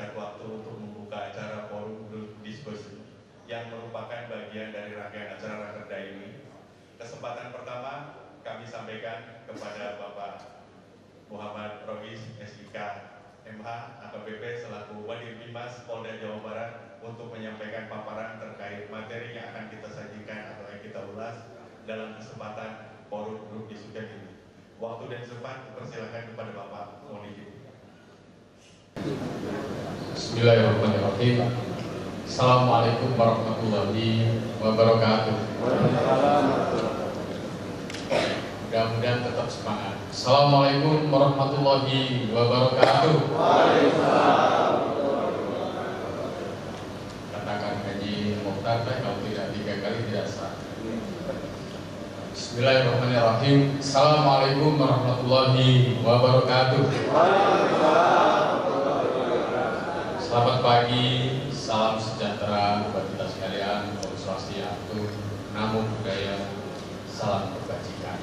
singkat waktu untuk membuka acara forum grup diskusi yang merupakan bagian dari rangkaian acara Rakerda ini. Kesempatan pertama kami sampaikan kepada Bapak Muhammad Rohis SIK MH AKBP selaku Wadir Bimas Polda Jawa Barat untuk menyampaikan paparan terkait materi yang akan kita sajikan atau yang kita ulas dalam kesempatan forum grup diskusi ini. Waktu dan sempat dipersilakan kepada Bapak. Mohon izin. Bismillahirrahmanirrahim. Assalamualaikum warahmatullahi wabarakatuh. Mudah-mudahan tetap semangat. Assalamualaikum warahmatullahi wabarakatuh. Katakan Haji Mokhtar, kalau tidak 3 kali tidak sah. Bismillahirrahmanirrahim. Assalamualaikum warahmatullahi wabarakatuh. Selamat pagi, salam sejahtera buat kita sekalian, Om Swastiastu, Namo Buddhaya, salam kebajikan.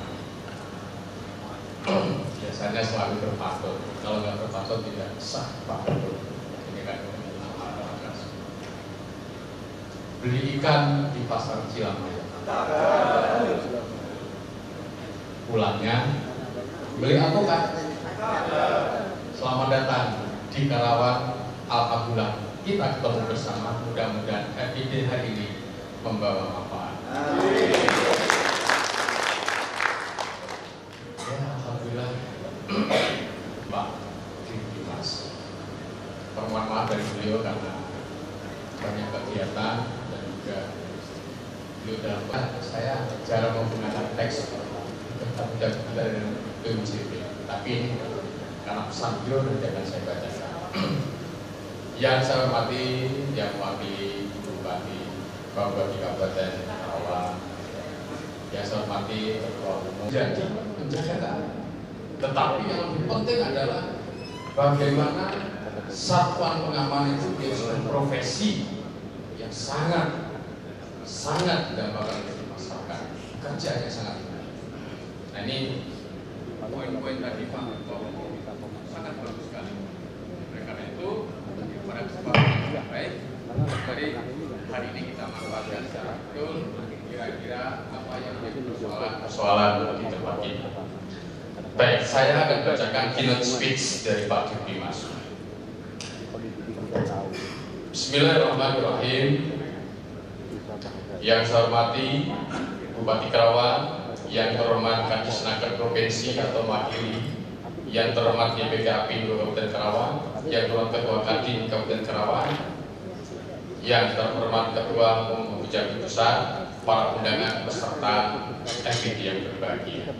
Biasanya selalu berpatut, kalau nggak berpatut tidak sah Pak. Ini kan beli ikan di pasar Cilamaya. Pulangnya beli alpukat. Selamat datang di Karawang. Alhamdulillah kita ketemu bersama, mudah-mudahan FID hari ini membawa manfaat. Ya, alhamdulillah, Pak Dimas. Permohonan maaf dari beliau karena banyak kegiatan dan juga beliau dalam saya jarang menggunakan teks kita dari PUJB, tapi karena pesan beliau nanti akan saya bacakan. Yang saya hormati, yang mewakili Bupati Bupati Kabupaten Karawang, yang saya hormati Ketua Umum janji menjaga, tetapi yang lebih penting adalah bagaimana satuan pengamanan itu menjadi profesi yang sangat berdampak bagi masyarakat, kerjanya sangat baik. Nah ini poin-poin tadi Pak sangat bagus sekali. Oleh karena itu pada kesempatan yang baik, jadi hari ini kita manfaatkan secara betul kira-kira apa yang menjadi persoalan di tempat ini. Baik, saya akan bacakan keynote speech dari Pak Dimas. Bismillahirrahmanirrahim. Yang saya hormati Bupati Karawang, yang terhormat Kadisnaker Provinsi atau Mewakili, yang terhormat DPKP Kabupaten Karawang, yang terhormat Ketua Kadin Kabupaten Karawang, yang terhormat Ketua Umum Kejaksaan Besar, para undangan peserta FID yang berbahagia.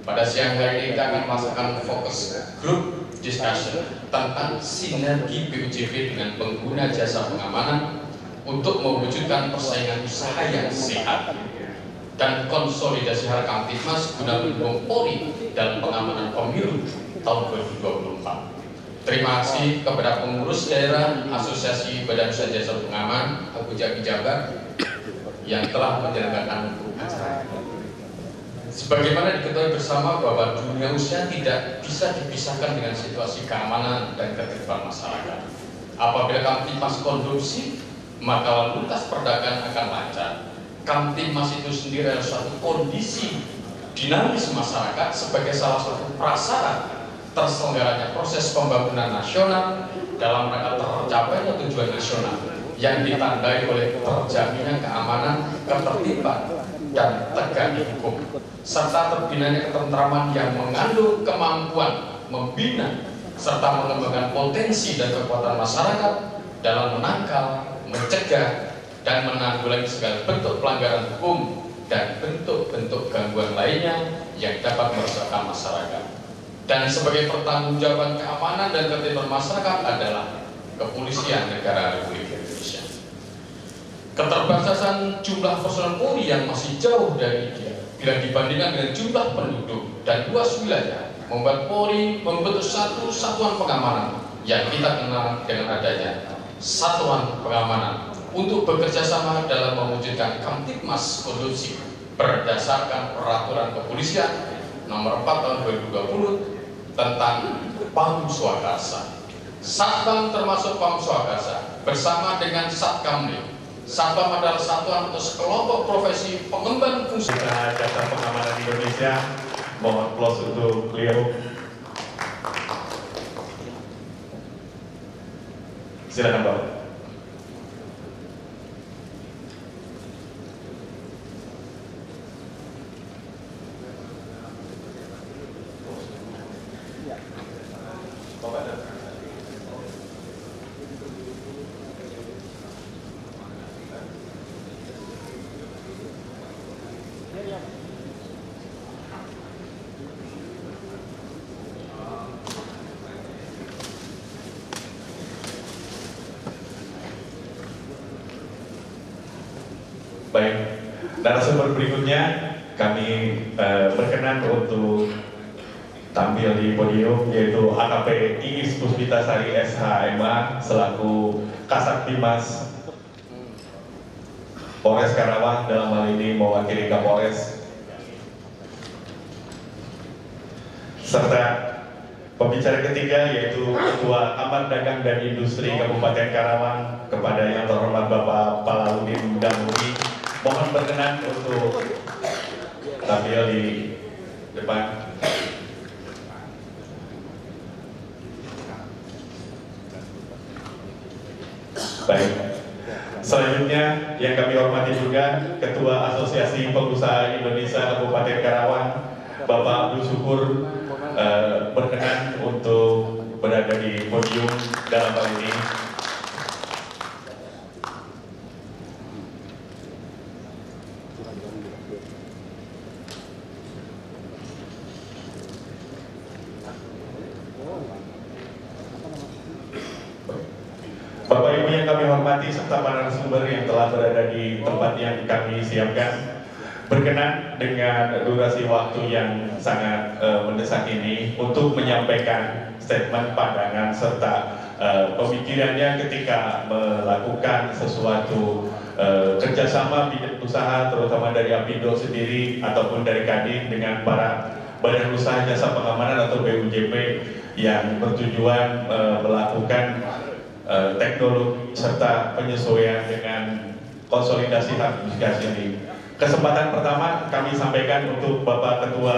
Pada siang hari ini kita akan melaksanakan fokus group discussion tentang sinergi PUJB dengan pengguna jasa pengamanan untuk mewujudkan persaingan usaha yang sehat dan konsolidasi harga Kamtibmas guna mendukung Polri dalam pengamanan pemilu tahun 2024. Terima kasih kepada pengurus daerah Asosiasi Badan Usaha Jasa Pengaman Abu Jaki Jabar yang telah menyelenggarakan acara. Sebagaimana diketahui bersama bahwa dunia usaha tidak bisa dipisahkan dengan situasi keamanan dan ketertiban masyarakat. Apabila Kamtibmas kondusif, maka lalu lintas perdagangan akan lancar. Kamtibmas itu sendiri adalah suatu kondisi dinamis masyarakat sebagai salah satu prasyarat terselenggaranya proses pembangunan nasional dalam rangka tercapainya tujuan nasional yang ditandai oleh terjaminnya keamanan, ketertiban, dan tegaknya hukum serta terbinanya ketentraman yang mengandung kemampuan membina serta mengembangkan potensi dan kekuatan masyarakat dalam menangkal, mencegah, dan menanggulangi segala bentuk pelanggaran hukum dan bentuk-bentuk gangguan lainnya yang dapat meresahkan masyarakat. Dan sebagai pertanggungjawaban keamanan dan ketertiban masyarakat adalah Kepolisian Negara Republik Indonesia. Keterbatasan jumlah personel Polri yang masih jauh dari ideal bila dibandingkan dengan jumlah penduduk dan luas wilayah membuat Polri membentuk satu satuan pengamanan yang kita kenal dengan adanya Satuan Pengamanan untuk bekerja sama dalam mewujudkan Kamtibmas kondusif berdasarkan Peraturan Kepolisian Nomor 4 Tahun 2020 tentang Pam Swakarsa. Satpam termasuk Pam Swakarsa bersama dengan Satkamling. Satpam adalah satuan atau sekelompok profesi pengemban fungsi. Jasa Pengamanan Indonesia, mohon close untuk beliau. Silakan Bapak. Baik, narasumber berikutnya kami berkenan untuk tampil di podium, yaitu AKP Iis Puspitasari SHMA selaku Kasat Bimas Polres Karawang, dalam hal ini mewakili Kapolres, serta pembicara ketiga yaitu Ketua Kamar Dagang dan Industri Kabupaten Karawang kepada yang terhormat Bapak Palaludin Damuri. Mohon berkenan untuk tampil di depan. Baik. Selanjutnya yang kami hormati juga Ketua Asosiasi Pengusaha Indonesia Kabupaten Karawang, Bapak Abdul Syukur, berkenan untuk berada di podium dalam hal ini. Bapak Ibu yang kami hormati serta para narasumber yang telah berada di tempat yang kami siapkan, berkenan dengan durasi waktu yang sangat mendesak ini untuk menyampaikan statement pandangan serta pemikirannya ketika melakukan sesuatu kerjasama bidang usaha, terutama dari Apindo sendiri ataupun dari Kadin dengan para badan usaha jasa pengamanan atau BUJP yang bertujuan melakukan teknologi serta penyesuaian dengan konsolidasi harmonisasi ini. Kesempatan pertama kami sampaikan untuk Bapak Ketua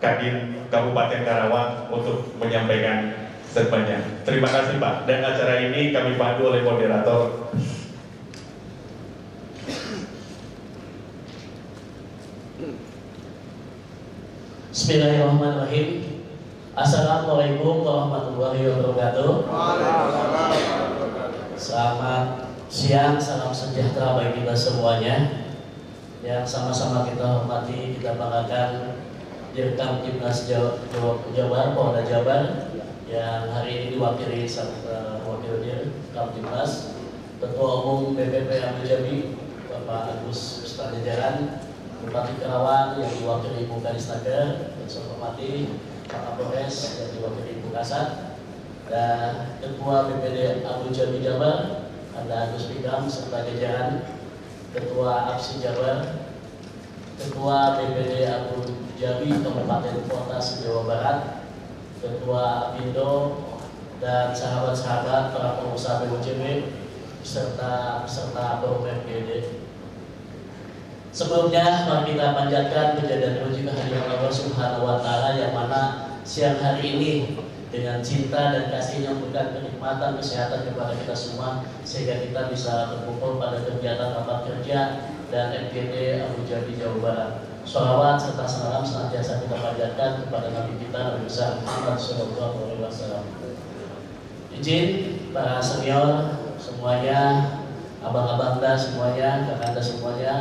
Kadin Kabupaten Karawang untuk menyampaikan statementnya. Terima kasih Pak. Dan acara ini kami pandu oleh moderator. Bismillahirrahmanirrahim. Assalamualaikum warahmatullahi wabarakatuh. Selamat siang, salam sejahtera bagi kita semuanya. Yang sama-sama kita hormati, kita banggakan Direktur Timnas Jabar, Polda Jabar, yang hari ini diwakili wakil Direktur Timnas, Ketua Umum BPP Abu Dhabi, Bapak Agus Ustadz Jajaran, Bupati Karawang yang diwakili Ibu Kadisnaker, yang saya hormati Pak Kapolres yang diwakili Ibu Kasat, dan Ketua BPD Abu Dhabi Jabar, ada Agus Bidang serta jajaran, Ketua APSI Jabar, Ketua BPD Abu Dhabi Kabupaten Kota Jawa Barat, Ketua Apindo, dan sahabat-sahabat para pengusaha BUJP serta peserta forum FGD. Sebelumnya mari kita panjatkan puja dan puji kehadiran Allah Subhanahu wa Ta'ala yang mana siang hari ini dengan cinta dan kasih-Nya memberikan kenikmatan kesehatan kepada kita semua sehingga kita bisa berkumpul pada kegiatan rapat kerja dan FGD Abu Dhabi Jawa Barat. Sholawat serta salam senantiasa kita panjatkan kepada Nabi kita Nabi besar Muhammad SAW. Izin para senior semuanya, abang-abang anda semuanya, kakak anda semuanya,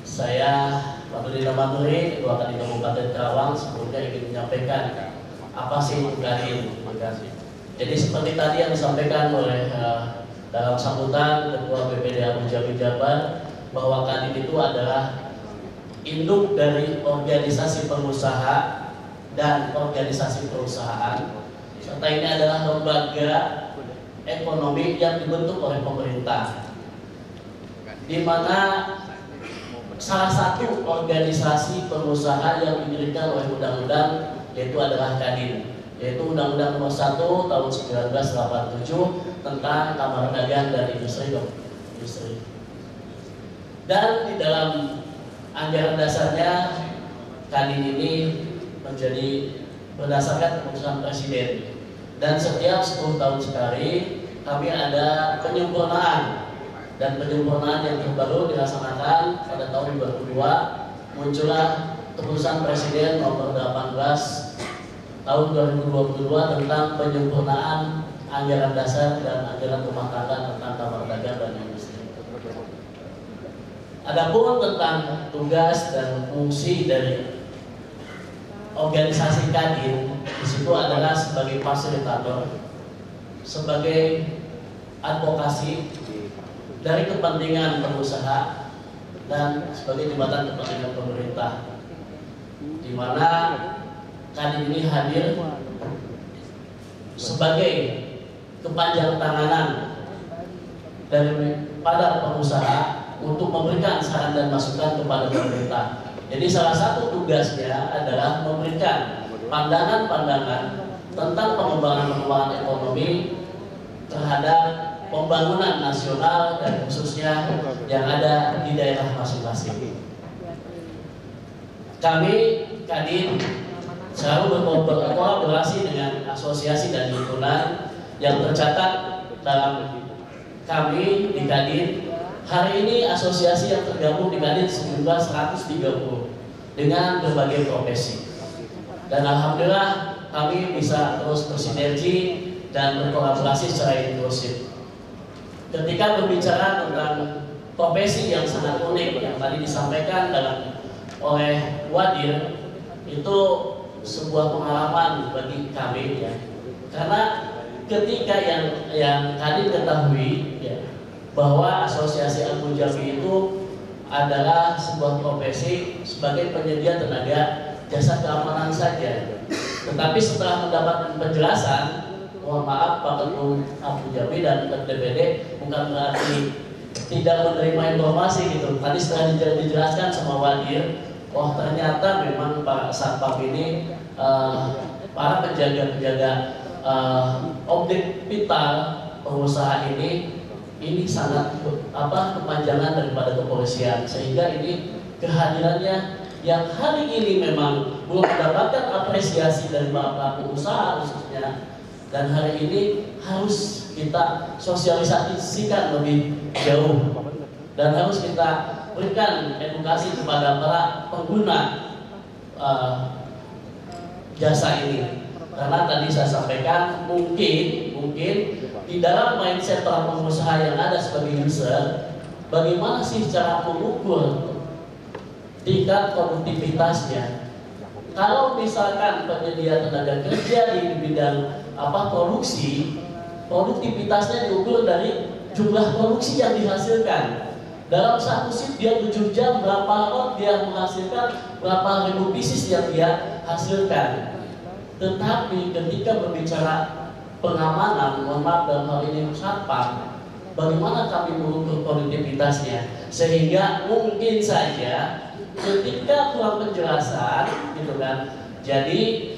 saya Pak Damuri, Ketua Kadin Kabupaten Karawang, sebelumnya ingin menyampaikan apa sih itu Kadin. Jadi seperti tadi yang disampaikan oleh dalam sambutan Ketua BPD Abu Dhabi Jabar, bahwa Kadin itu adalah induk dari organisasi pengusaha dan organisasi perusahaan, serta ini adalah lembaga ekonomi yang dibentuk oleh pemerintah, di mana salah satu organisasi pengusaha yang didirikan oleh undang-undang yaitu adalah Kadin. yaitu Undang-Undang Nomor 1 Tahun 1987 tentang Kamar Dagang dan Industri. Dan di dalam anggaran dasarnya Kadin ini menjadi berdasarkan keputusan Presiden, dan setiap 10 tahun sekali kami ada penyempurnaan, dan penyempurnaan yang terbaru dilaksanakan pada tahun 2002 muncullah keputusan Presiden nomor 18 tahun 2022 tentang penyempurnaan anggaran dasar dan anggaran rumah tangga tentang Kamar Dagang dan Industri. Adapun tentang tugas dan fungsi dari organisasi Kadin, di situ adalah sebagai fasilitator, sebagai advokasi dari kepentingan pengusaha, dan sebagai jembatan kepentingan pemerintah, di mana Kadin ini hadir sebagai kepanjang tanganan daripada pengusaha untuk memberikan saran dan masukan kepada pemerintah. Jadi salah satu tugasnya adalah memberikan pandangan-pandangan tentang pengembangan ekonomi terhadap pembangunan nasional dan khususnya yang ada di daerah masing-masing. Kami Kadin selalu berkolaborasi dengan asosiasi dan himpunan yang tercatat dalam kami di Kadin. Hari ini asosiasi yang tergabung di Kadin sejumlah 130 dengan berbagai profesi. Dan alhamdulillah kami bisa terus bersinergi dan berkolaborasi secara inklusif. Ketika berbicara tentang profesi yang sangat unik yang tadi disampaikan oleh Wadir, itu sebuah pengalaman bagi kami ya. Karena ketika yang Kadin ketahui ya, bahwa Asosiasi Al Mujabi itu adalah sebuah profesi sebagai penyedia tenaga jasa keamanan saja. Tetapi setelah mendapatkan penjelasan, mohon maaf Pak Ketum Al Mujabi dan DPD bukan berarti tidak menerima informasi gitu. Tadi setelah dijelaskan sama Wadir, oh ternyata memang Pak Satpam ini para penjaga-penjaga objek vital pengusaha ini sangat kepanjangan daripada kepolisian, sehingga ini kehadirannya yang hari ini memang belum mendapatkan apresiasi dari para pelaku usaha khususnya, dan hari ini harus kita sosialisasikan lebih jauh dan harus kita berikan edukasi kepada para pengguna jasa ini. Karena tadi saya sampaikan mungkin di dalam mindset para pengusaha yang ada sebagai user, bagaimana sih cara mengukur tingkat produktivitasnya? Kalau misalkan penyedia tenaga kerja di bidang produksi, produktivitasnya diukur dari jumlah produksi yang dihasilkan. Dalam satu shift dia 7 jam, berapa lot dia menghasilkan, berapa ribu pieces yang dia hasilkan. Tetapi ketika berbicara pengamanan, mohon maaf dalam hal ini Satpam, bagaimana kami mengukur produktivitasnya? Sehingga mungkin saja ketika kurang penjelasan, gitu kan. Jadi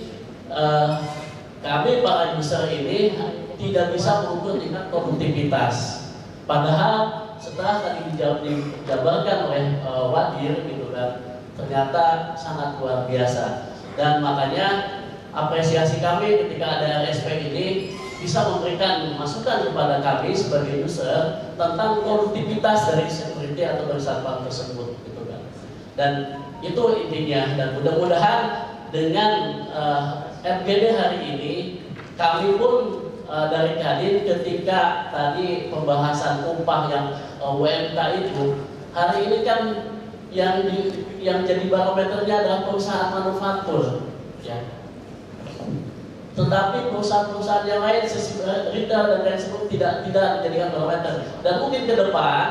kami para user ini tidak bisa mengukur tingkat produktivitas. Padahal setelah tadi dijabarkan oleh Wadir, gitu kan, ternyata sangat luar biasa. Dan makanya apresiasi kami ketika ada RSP ini bisa memberikan masukan kepada kami sebagai user tentang produktivitas dari security atau dari satpam tersebut, gitu kan. Dan itu intinya, dan mudah-mudahan dengan FGD hari ini kami pun dari Kadin ketika tadi pembahasan upah yang UMK itu, hari ini kan yang jadi barometernya adalah perusahaan manufaktur ya. Tetapi perusahaan-perusahaan yang lain, retail dan lain sebagainya tidak dijadikan barometer. Dan mungkin ke depan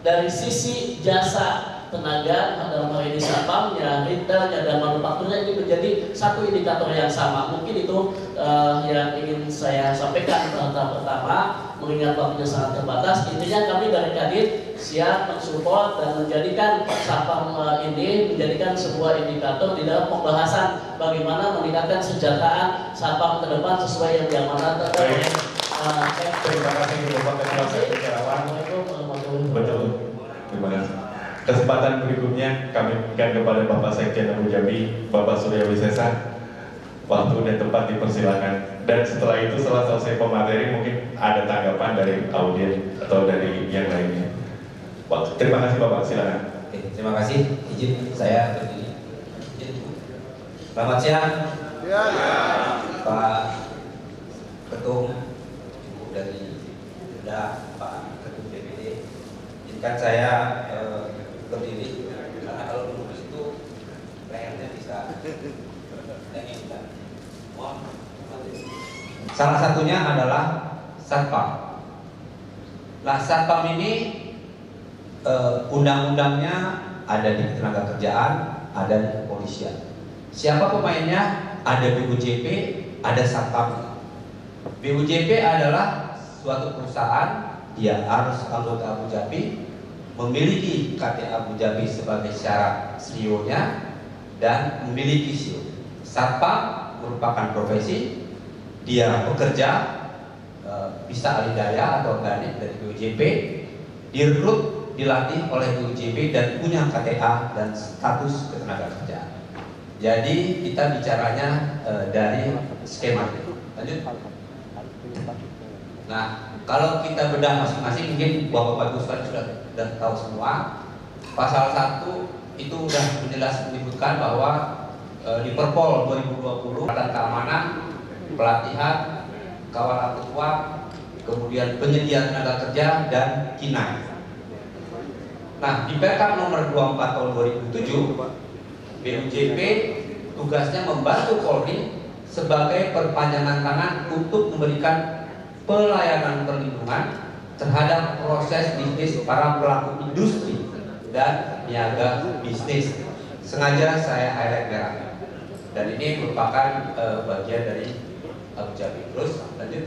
dari sisi jasa tenaga dalam hal ini satpamnya, retailnya dan manufakturnya ini menjadi satu indikator yang sama. Mungkin itu yang ingin saya sampaikan pertama, mengingat waktunya sangat terbatas. Intinya kami dari Kadin siap mensupport dan menjadikan satpam ini menjadikan sebuah indikator di dalam pembahasan bagaimana meningkatkan kesejahteraan satpam ke depan sesuai yang mana terkait. Terima kasih Bapak Ketua Sekjen Karawang. Betul. Terima kasih. Kesempatan berikutnya kami berikan kepada Bapak Sekjen Abu Dhabi, Bapak Surya Wisesa. Waktu dan tempat dipersilakan. Dan setelah itu, setelah selesai pemateri, mungkin ada tanggapan dari audiens atau dari yang lainnya. Terima kasih Bapak, silakan. Oke, terima kasih. Izin saya berdiri. Selamat siang, Pak Ketum dari Pak Ketum DPD. Izinkan saya berdiri karena kalau duduk di situ lehernya bisa. Salah satunya adalah satpam. Nah, satpam ini undang-undangnya ada di ketenagakerjaan, ada di kepolisian. Siapa pemainnya? Ada BUJP, ada satpam. BUJP adalah suatu perusahaan, dia harus anggota Abu Dhabi, memiliki KTA Abu Dhabi sebagai syarat CEO-nya dan memiliki CEO. Satpam merupakan profesi, dia bekerja, bisa alih daya atau organik dari BUJP, direkrut, dilatih oleh BUJP dan punya KTA dan status ketenagakerjaan. Jadi kita bicaranya dari skema. Lanjut. Nah, kalau kita bedah masing-masing, mungkin Bapak Ibu sudah tahu semua. Pasal 1 itu sudah menjelas menyebutkan bahwa di Perpol 2020 dan keamanan, pelatihan, kawalan ketua, kemudian penyedia tenaga kerja dan KINAI. Nah, di Perkap nomor 24 tahun 2007, BUJP tugasnya membantu Polri sebagai perpanjangan tangan untuk memberikan pelayanan perlindungan terhadap proses bisnis para pelaku industri dan niaga bisnis. Sengaja saya highlight merah. Dan ini merupakan bagian dari Abu Dhabi. Terus lanjut.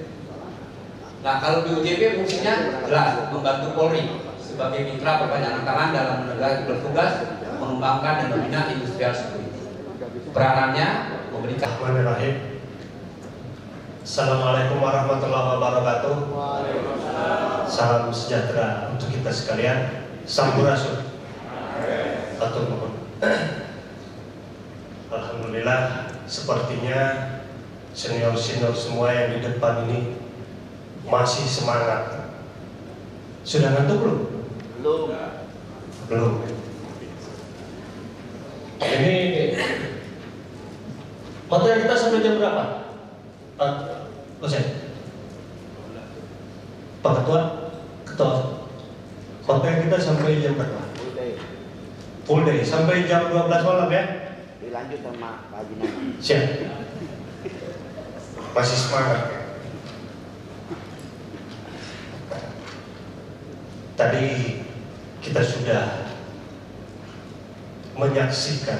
Nah, kalau BUJP fungsinya jelas membantu Polri sebagai mitra perpanjangan tangan dalam bertugas mengembangkan dan membina industrial security. Peranannya memberikan. Assalamualaikum warahmatullahi wabarakatuh. Salam sejahtera untuk kita sekalian. Sampurasun. Atur nuhun. Alhamdulillah, sepertinya senior-senior semua yang di depan ini masih semangat. Sudah ngantuk belum? Belum. Ini materi kita sampai jam berapa? Pak Dosen, Pak Ketua, materi kita sampai jam berapa? Full day sampai jam 12 malam ya? Dilanjut sama Pak Haji Nama. Siap. Masih semangat ya? Tadi kita sudah menyaksikan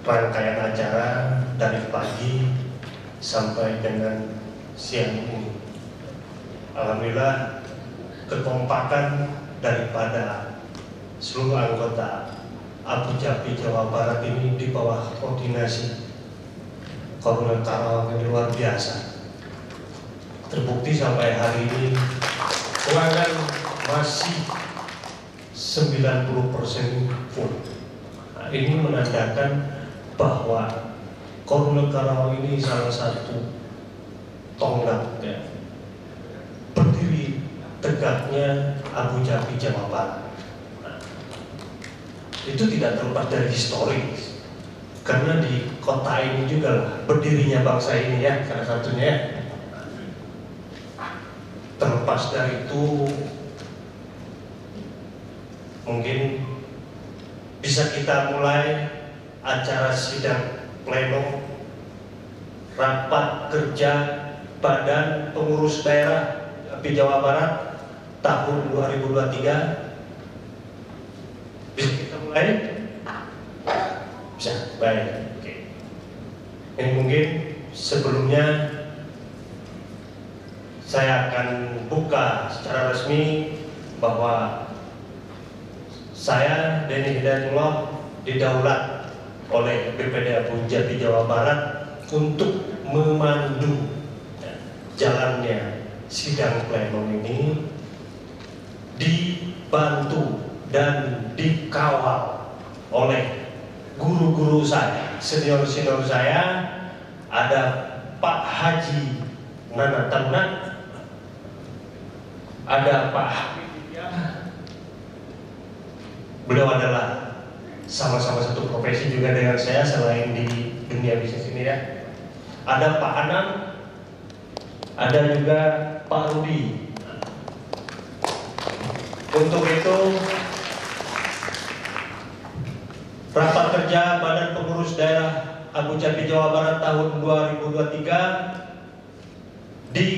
rangkaian acara dari pagi sampai dengan siang ini. Alhamdulillah, kekompakan daripada seluruh anggota Abu Dhabi Jawa Barat ini di bawah koordinasi Kolonel Karawang yang luar biasa. Terbukti sampai hari ini ruangan masih 90% full. Nah, ini menandakan bahwa Kolonel Karawang ini salah satu tonggak ya, berdiri tegaknya Abu Dhabi Jawa Barat. Itu tidak terlepas dari historis, karena di kota ini juga lah berdirinya bangsa ini ya, salah satunya ya. Terlepas dari itu, mungkin bisa kita mulai acara sidang pleno rapat kerja Badan Pengurus Daerah Jawa Barat tahun 2023. Bisa mulai? Bisa, baik. Oke. Ini mungkin sebelumnya saya akan buka secara resmi bahwa saya Denny Hidayatullah didaulat oleh BPD Abu Jabi Jawa Barat untuk memandu jalannya sidang pleno ini, dibantu dan dikawal oleh guru-guru saya, senior-senior saya. Ada Pak Haji Nana Taruna, ada Pak Habibia. Beliau adalah sama-sama satu profesi juga dengan saya selain di dunia bisnis ini ya. Ada Pak Anam, ada juga Pak Rudi. Untuk itu rapat kerja Badan Pengurus Daerah Abu Jabi Jawa Barat tahun 2023 di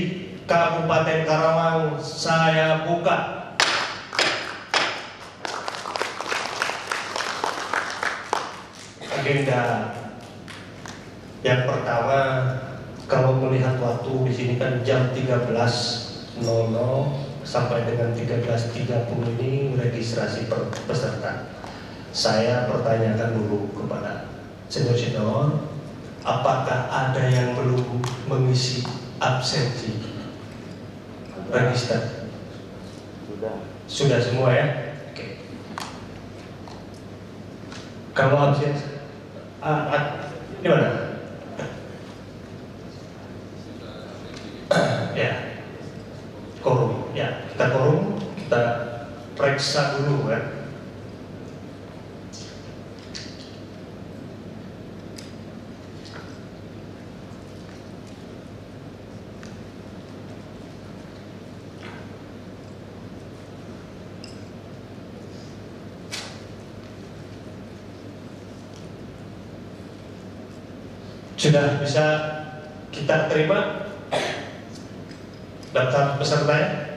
Kabupaten Karawang saya buka. Agenda yang pertama, kalau melihat waktu di sini kan jam 13.00 sampai dengan 13.30 ini registrasi peserta. Saya pertanyakan dulu kepada senior-senior, apakah ada yang belum mengisi absensi register? Sudah semua ya? Oke. Kalau absensi di mana? Ya, korum. Ya, kita korum, kita periksa dulu kan. Sudah bisa kita terima daftar pesertanya?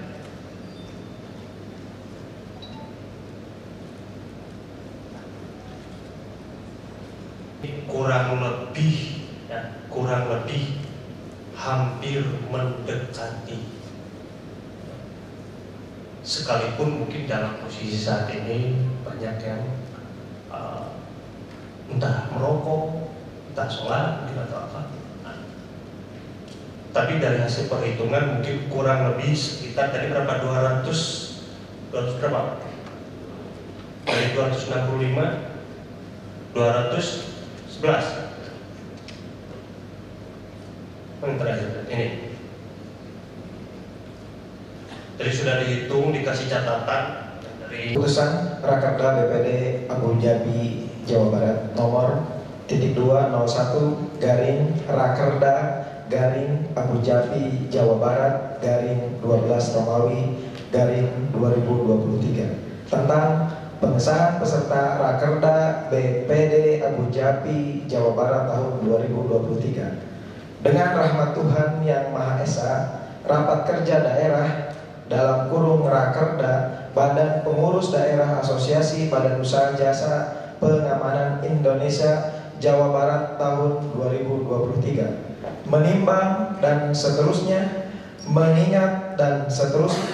Kurang lebih hampir mendekati. Sekalipun mungkin dalam posisi saat ini banyak yang entah merokok, entah sholat, atau apa. Tapi dari hasil perhitungan mungkin kurang lebih sekitar tadi berapa? 200 berapa? Dari 265 211. Yang terakhir ini. Jadi sudah dihitung, dikasih catatan dari Putusan Rakerda BPD Abu Jabi Jawa Barat nomor /201 garing Rakerda garing Abu Jabi Jawa Barat garing 12 Romawi garing 2023 tentang pengesahan peserta Rakerda BPD Abu Jabi Jawa Barat tahun 2023. Dengan rahmat Tuhan Yang Maha Esa, rapat kerja daerah dalam kurung Rakerda Badan Pengurus Daerah Asosiasi Badan Usaha Jasa Pengamanan Indonesia Jawa Barat tahun 2023 menimbang dan seterusnya, mengingat dan seterusnya,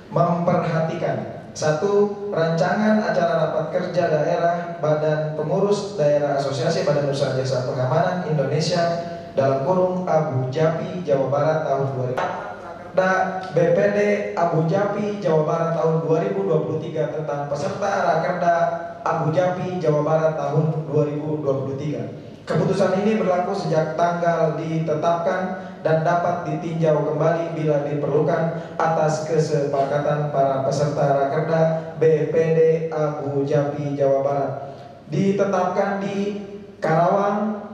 memperhatikan: 1. Rancangan acara rapat kerja daerah Badan Pengurus Daerah Asosiasi Badan Usaha Jasa Pengamanan Indonesia dalam kurung Abu Jabi Jawa Barat tahun 2023 BPD Abu Jabi Jawa Barat tahun 2023 tentang peserta Rakerda Abu Jabi Jawa Barat tahun 2023. Keputusan ini berlaku sejak tanggal ditetapkan dan dapat ditinjau kembali bila diperlukan atas kesepakatan para peserta Rakerda BPD Abu Jabi Jawa Barat. Ditetapkan di Karawang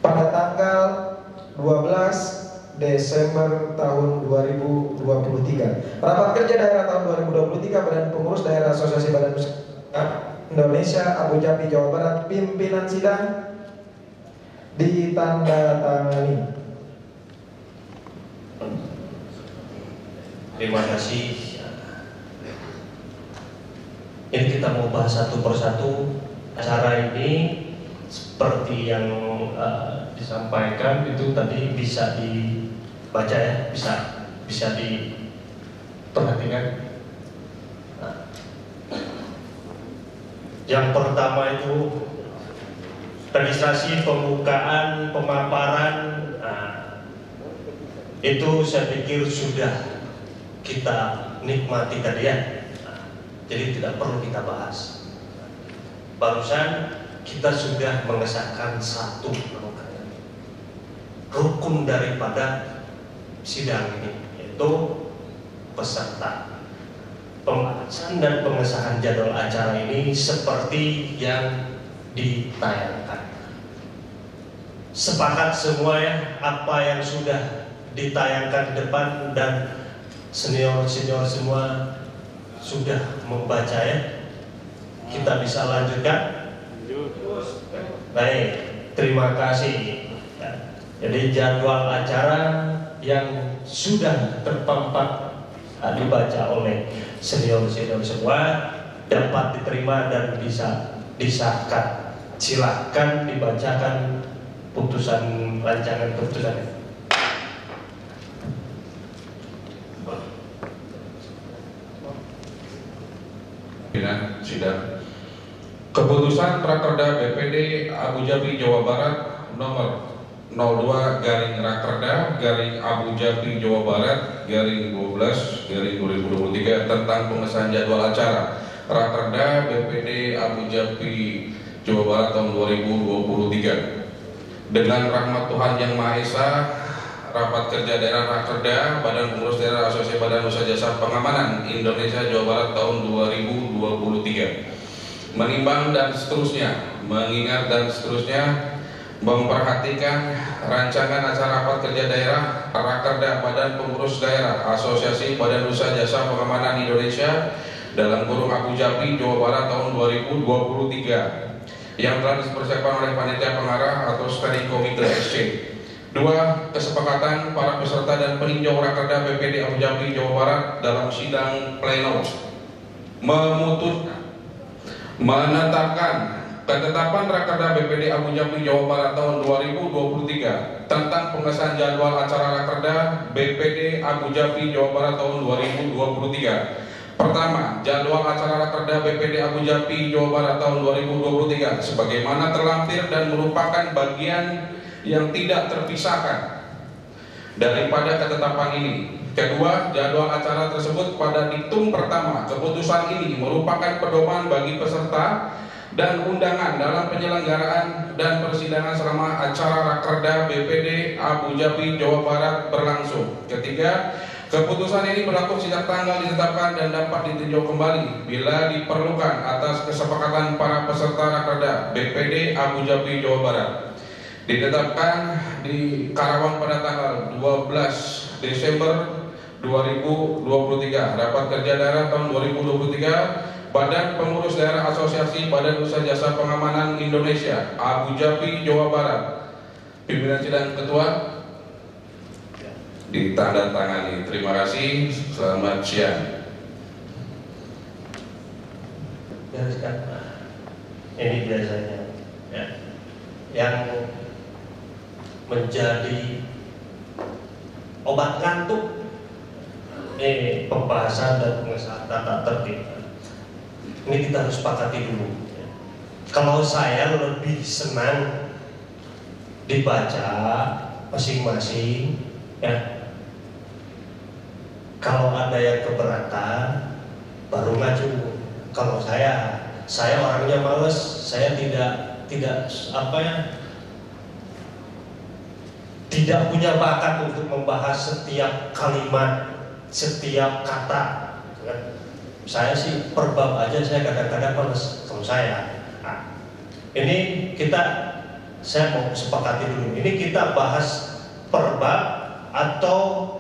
pada tanggal 12 Desember tahun 2023. Rapat kerja daerah tahun 2023 Badan Pengurus Daerah Asosiasi Badan Usaha Indonesia Abu Jabi Jawa Barat, pimpinan sidang ditandatangani. Terima kasih. Ini kita mau bahas satu persatu. Acara ini seperti yang disampaikan itu tadi bisa dibaca ya, bisa diperhatikan. Nah, yang pertama itu registrasi, pembukaan, pemaparan. Nah, itu saya pikir sudah kita nikmati tadi ya. Jadi tidak perlu kita bahas. Barusan kita sudah mengesahkan satu rukun daripada sidang ini, yaitu peserta. Pembahasan dan pengesahan jadwal acara ini seperti yang ditayangkan. Sepakat semua ya, apa yang sudah ditayangkan di depan, dan senior-senior semua sudah membaca ya. Kita bisa lanjutkan. Baik, terima kasih. Jadi jadwal acara yang sudah terpampang dibaca oleh senior-senior semua dapat diterima dan bisa disahkan. Silakan dibacakan putusan, rancangan keputusannya. Sidang. Keputusan Rakerda BPD Abu Jabi Jawa Barat nomor 02/Rakerda Abu Jabi Jawa Barat /12/2023 tentang pengesahan jadwal acara Rakerda BPD Abu Jabi Jawa Barat tahun 2023. Dengan rahmat Tuhan Yang Maha Esa, Rapat Kerja Daerah Rakerda Badan Pengurus Daerah Asosiasi Badan Usaha Jasa Pengamanan Indonesia Jawa Barat tahun 2023 menimbang dan seterusnya, mengingat dan seterusnya, memperhatikan rancangan acara Rapat Kerja Daerah Rakerda Badan Pengurus Daerah Asosiasi Badan Usaha Jasa Pengamanan Indonesia dalam kurung Abu Jabi Jawa Barat tahun 2023 yang telah dipersiapkan oleh panitia pengarah atau standing komite SC. 2. Kesepakatan para peserta dan peninjau Rakerda BPD Abu Jabi Jawa Barat dalam sidang pleno memutuskan menetapkan ketetapan Rakerda BPD Abu Jabi Jawa Barat tahun 2023 tentang pengesahan jadwal acara Rakerda BPD Abu Jabi Jawa Barat tahun 2023. Pertama, jadwal acara Rakerda BPD Abu Jabi Jawa Barat tahun 2023 sebagaimana terlampir dan merupakan bagian yang tidak terpisahkan daripada ketetapan ini. Kedua, jadwal acara tersebut pada diktum pertama keputusan ini merupakan pedoman bagi peserta dan undangan dalam penyelenggaraan dan persidangan selama acara Rakerda BPD Abu Jabi Jawa Barat berlangsung. Ketiga, keputusan ini berlaku sejak tanggal ditetapkan dan dapat ditinjau kembali bila diperlukan atas kesepakatan para peserta Rakerda BPD Abu Jabi Jawa Barat. Ditetapkan di Karawang pada tanggal 12 Desember 2023. Rapat Kerja Daerah tahun 2023 Badan Pengurus Daerah Asosiasi Badan Usaha Jasa Pengamanan Indonesia Abu Jabi Jawa Barat. Pimpinan sidang ketua ditandatangani. Terima kasih. Selamat siang. Ini biasanya ya, yang menjadi obat ngantuk pembahasan dan pengesahan tata tertib. Ini kita harus sepakati dulu. Kalau saya lebih senang dibaca masing-masing, ya. Kalau ada yang keberatan, baru maju. Kalau saya orangnya males, saya tidak punya bakat untuk membahas setiap kalimat, setiap kata. Saya sih per bab aja saya kadang-kadang males. Kalau saya, ini saya mau sepakati dulu. Ini kita bahas per bab atau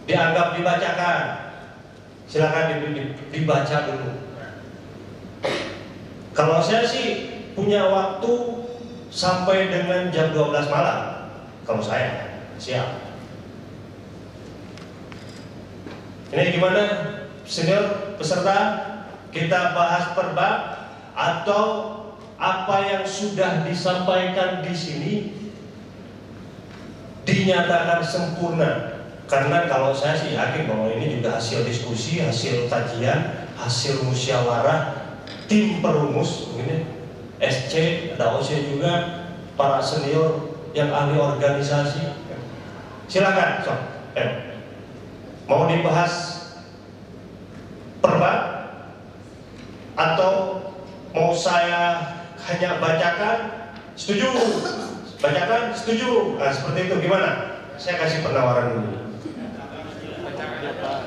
dianggap dibacakan. Silakan dibaca dulu. Kalau saya sih punya waktu sampai dengan jam 12 malam. Kalau saya siap. Ini gimana senior peserta? kita bahas per bab atau apa yang sudah disampaikan di sini dinyatakan sempurna? Karena kalau saya sih yakin bahwa ini juga hasil diskusi, hasil kajian, hasil musyawarah tim perumus, mungkin SC, ada OC juga, para senior yang ahli organisasi. Silakan, Sob. Mau dibahas per bab atau mau saya hanya bacakan? Setuju? Bacakan? Setuju? Nah, seperti itu gimana? Saya kasih penawaran dulu.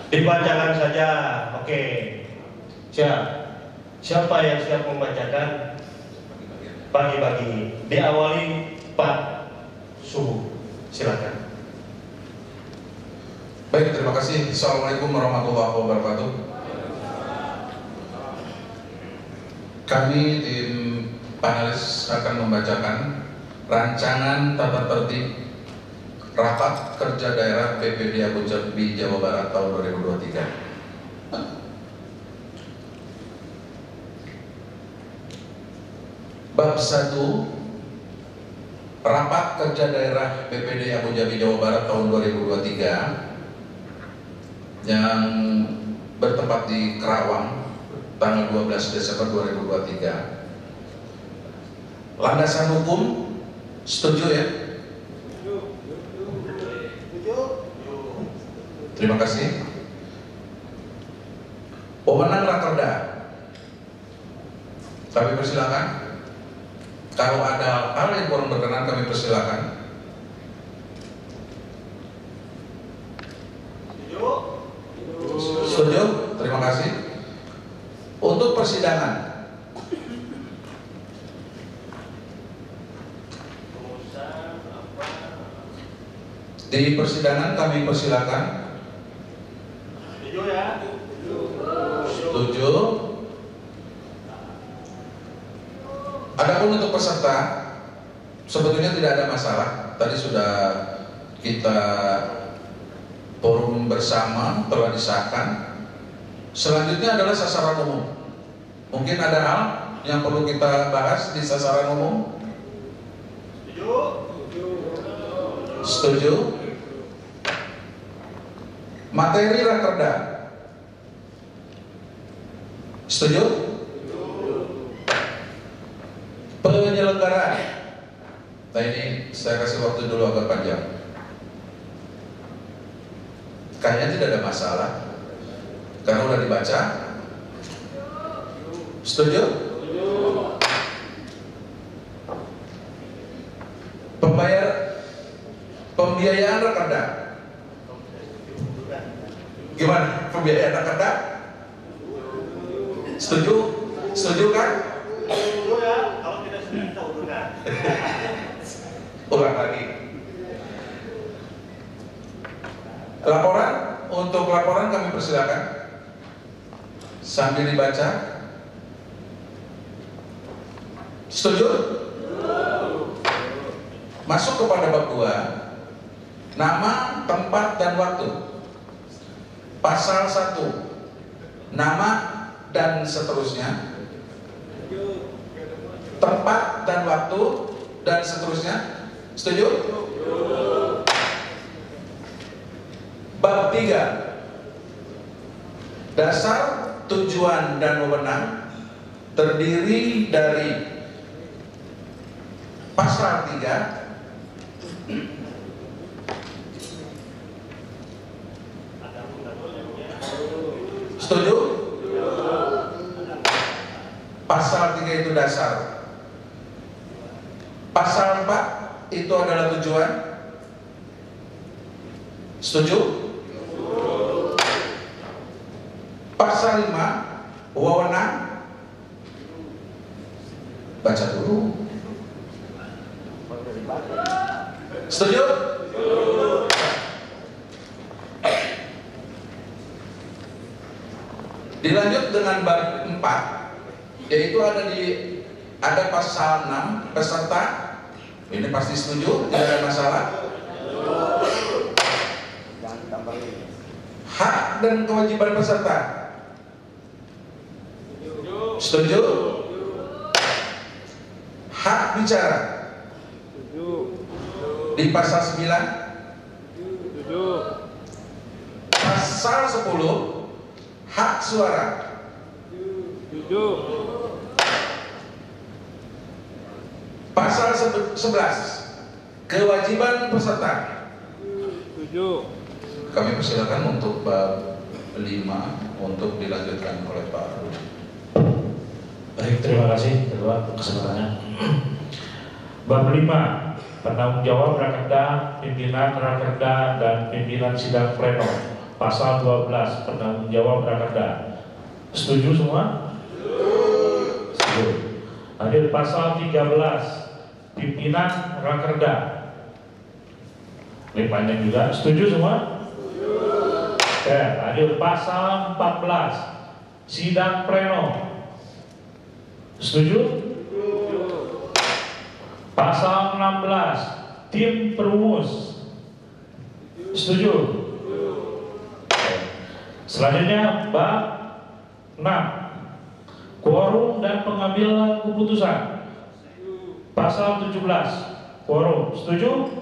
Dibacakan saja. Oke. Siapa yang siap membacakan? Bagi-bagi. Diawali Pak Subuh. Silakan. Baik, terima kasih. Assalamualaikum warahmatullahi wabarakatuh. Kami tim panelis akan membacakan rancangan tata tertib rapat kerja daerah BPD Abu Jabi Jawa Barat tahun 2023. Bab 1, rapat kerja daerah BPD Abu Jabi Jawa Barat tahun 2023 yang bertempat di Kerawang tanggal 12 Desember 2023. Landasan hukum setuju ya? Terima kasih. Pemenang rakerda, kami persilakan. Kalau ada hal yang kurang berkenan, kami persilakan. Setuju? Terima kasih. Untuk persidangan, di persidangan kami persilakan. Setuju ya? Setuju. Adapun untuk peserta, sebetulnya tidak ada masalah. Tadi sudah kita forum bersama, telah disahkan. Selanjutnya adalah sasaran umum. Mungkin ada hal yang perlu kita bahas di sasaran umum. Setuju? Materi rakerda. Setuju? Penyelenggaraan. Nah ini saya kasih waktu dulu agak panjang. Kayaknya tidak ada masalah karena udah dibaca. Setuju? Pembiayaan rakerda. Gimana pembiayaan rakerda? Setuju? Setuju kan? Setuju ya, kalau tidak setuju kita urutkan. Ulang lagi. Laporan, untuk laporan kami persilakan sambil dibaca. Setuju? Masuk kepada bab 2, nama, tempat, dan waktu. Pasal 1, nama dan seterusnya, tempat dan waktu dan seterusnya. Setuju? Bab 3, dasar, tujuan, dan wewenang, terdiri dari pasal 3, setuju? Pasal 3 itu dasar. Pasal 4 itu adalah tujuan. Setuju? Pasal 5 wewenang. Baca dulu. Setuju? Dilanjut dengan bab 4, yaitu ada pasal 6, peserta. Ini pasti setuju, tidak ada masalah. Hak dan kewajiban peserta. Setuju? Hak bicara di pasal 9. Pasal 10 hak suara. Pasal 11 kewajiban peserta. Kami persilakan untuk bab 5 untuk dilanjutkan oleh Pak Rudi. Baik, terima kasih Ketua kesempatannya. Bab 5, penanggung jawab Rakerda, pimpinan Rakerda dan pimpinan sidang pleno. Pasal 12, penanggung jawab Rakerda. Setuju semua? Setuju. Hadir pasal 13, pimpinan Rakerda. Limpahnya juga. Setuju semua? Oke, hadir pasal 14, sidang pleno. Setuju? Pasal 16, tim perumus. Setuju? Selanjutnya bab 6, quorum dan pengambilan keputusan. Pasal 17, quorum. Setuju?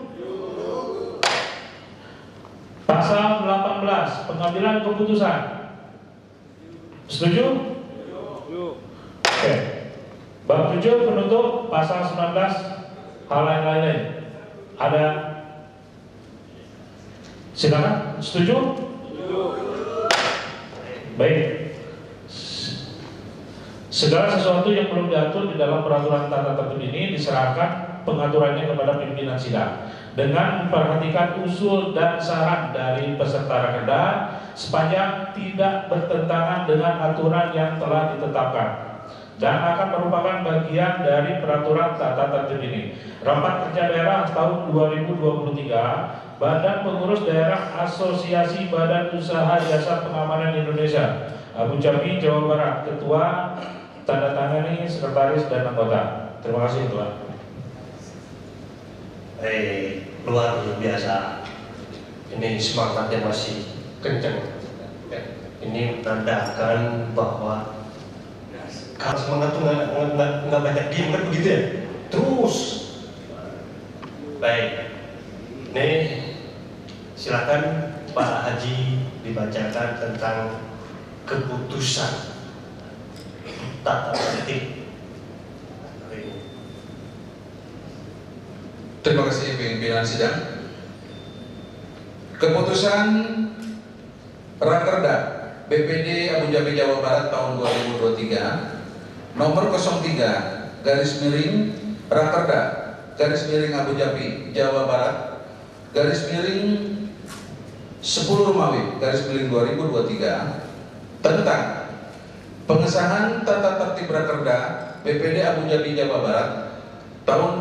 Pasal 18, pengambilan keputusan. Setuju? Oke. Bab 7 penutup, pasal 19 hal lain-lain. Ada? Silakan. Setuju? Baik. Segala sesuatu yang belum diatur di dalam peraturan tata tertib ini diserahkan pengaturannya kepada pimpinan sidang dengan memperhatikan usul dan saran dari peserta Rakerda sepanjang tidak bertentangan dengan aturan yang telah ditetapkan dan akan merupakan bagian dari peraturan tata tertib ini. Rapat Kerja Daerah tahun 2023, Badan Pengurus Daerah Asosiasi Badan Usaha Jasa Pengamanan Indonesia, Abu Dhabi, Jawa Barat. Ketua, tanda tangani sekretaris dan anggota. Terima kasih, Ketua. Luar biasa. Ini semangatnya masih kenceng. Ini menandakan bahwa kalau semangat tuh nggak banyak diem kan begitu ya. Terus. Baik. Nih, silakan Pak Haji dibacakan tentang keputusan tata tertib. Terima kasih pimpinan sidang. Keputusan Rakerda BPD Abu Dhabi Jawa Barat tahun 2023 nomor 03 garis miring Rakerda garis miring Abu Dhabi Jawa Barat garis miring 10 Romawi garis miring 2023 tentang pengesahan tata tertib Rakerda BPD Abu Dhabi Jawa Barat tahun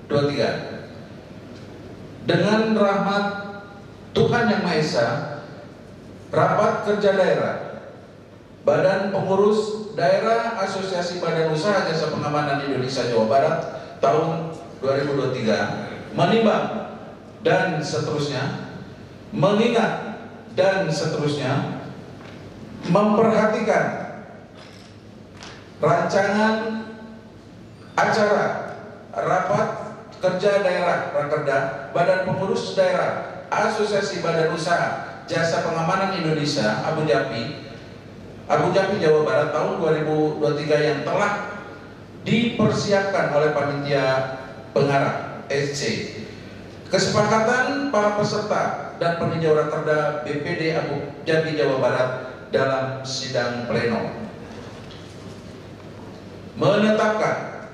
2023 dengan rahmat Tuhan Yang Maha Esa. Rapat Kerja Daerah Badan Pengurus Daerah Asosiasi Badan Usaha Jasa Pengamanan Indonesia Jawa Barat tahun 2023 menimbang dan seterusnya, mengingat dan seterusnya, memperhatikan rancangan acara Rapat Kerja Daerah Rakerda Badan Pengurus Daerah Asosiasi Badan Usaha Jasa Pengamanan Indonesia Abu Dhabi Jawa Barat tahun 2023 yang telah dipersiapkan oleh panitia pengarah SC. Kesepakatan para peserta dan peninjau Rakerda BPD Abu Dhabi Jawa Barat dalam sidang pleno menetapkan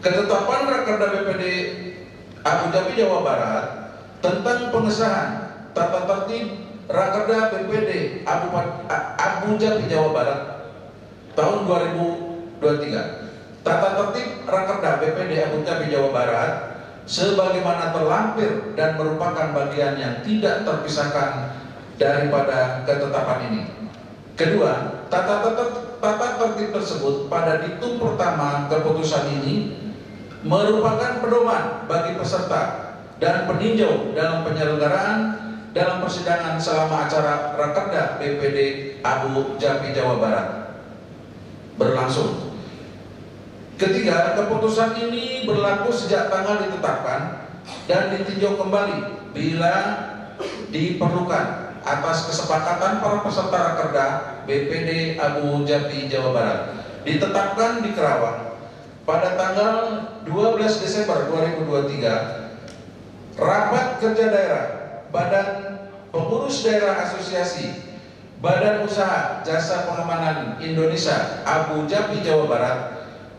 ketetapan Rakerda BPD Abu Dhabi Jawa Barat tentang pengesahan tata tertib Rakerda BPD Abu Dhabi Jawa Barat tahun 2023. Tata tertib Rakerda BPD Abu Dhabi Jawa Barat sebagaimana terlampir dan merupakan bagian yang tidak terpisahkan daripada ketetapan ini. Kedua, tata tertib tersebut pada diktum pertama keputusan ini merupakan pedoman bagi peserta dan peninjau dalam penyelenggaraan dalam persidangan selama acara Rakerda BPD Abu Jabi Jawa Barat berlangsung. Ketiga, keputusan ini berlaku sejak tanggal ditetapkan dan ditinjau kembali bila diperlukan atas kesepakatan para peserta Rakerda BPD Abu Jabi Jawa Barat ditetapkan di Kerawang pada tanggal 12 Desember 2023. Rapat kerja daerah Badan Pengurus Daerah Asosiasi Badan Usaha Jasa Pengamanan Indonesia Abu Jabi Jawa Barat,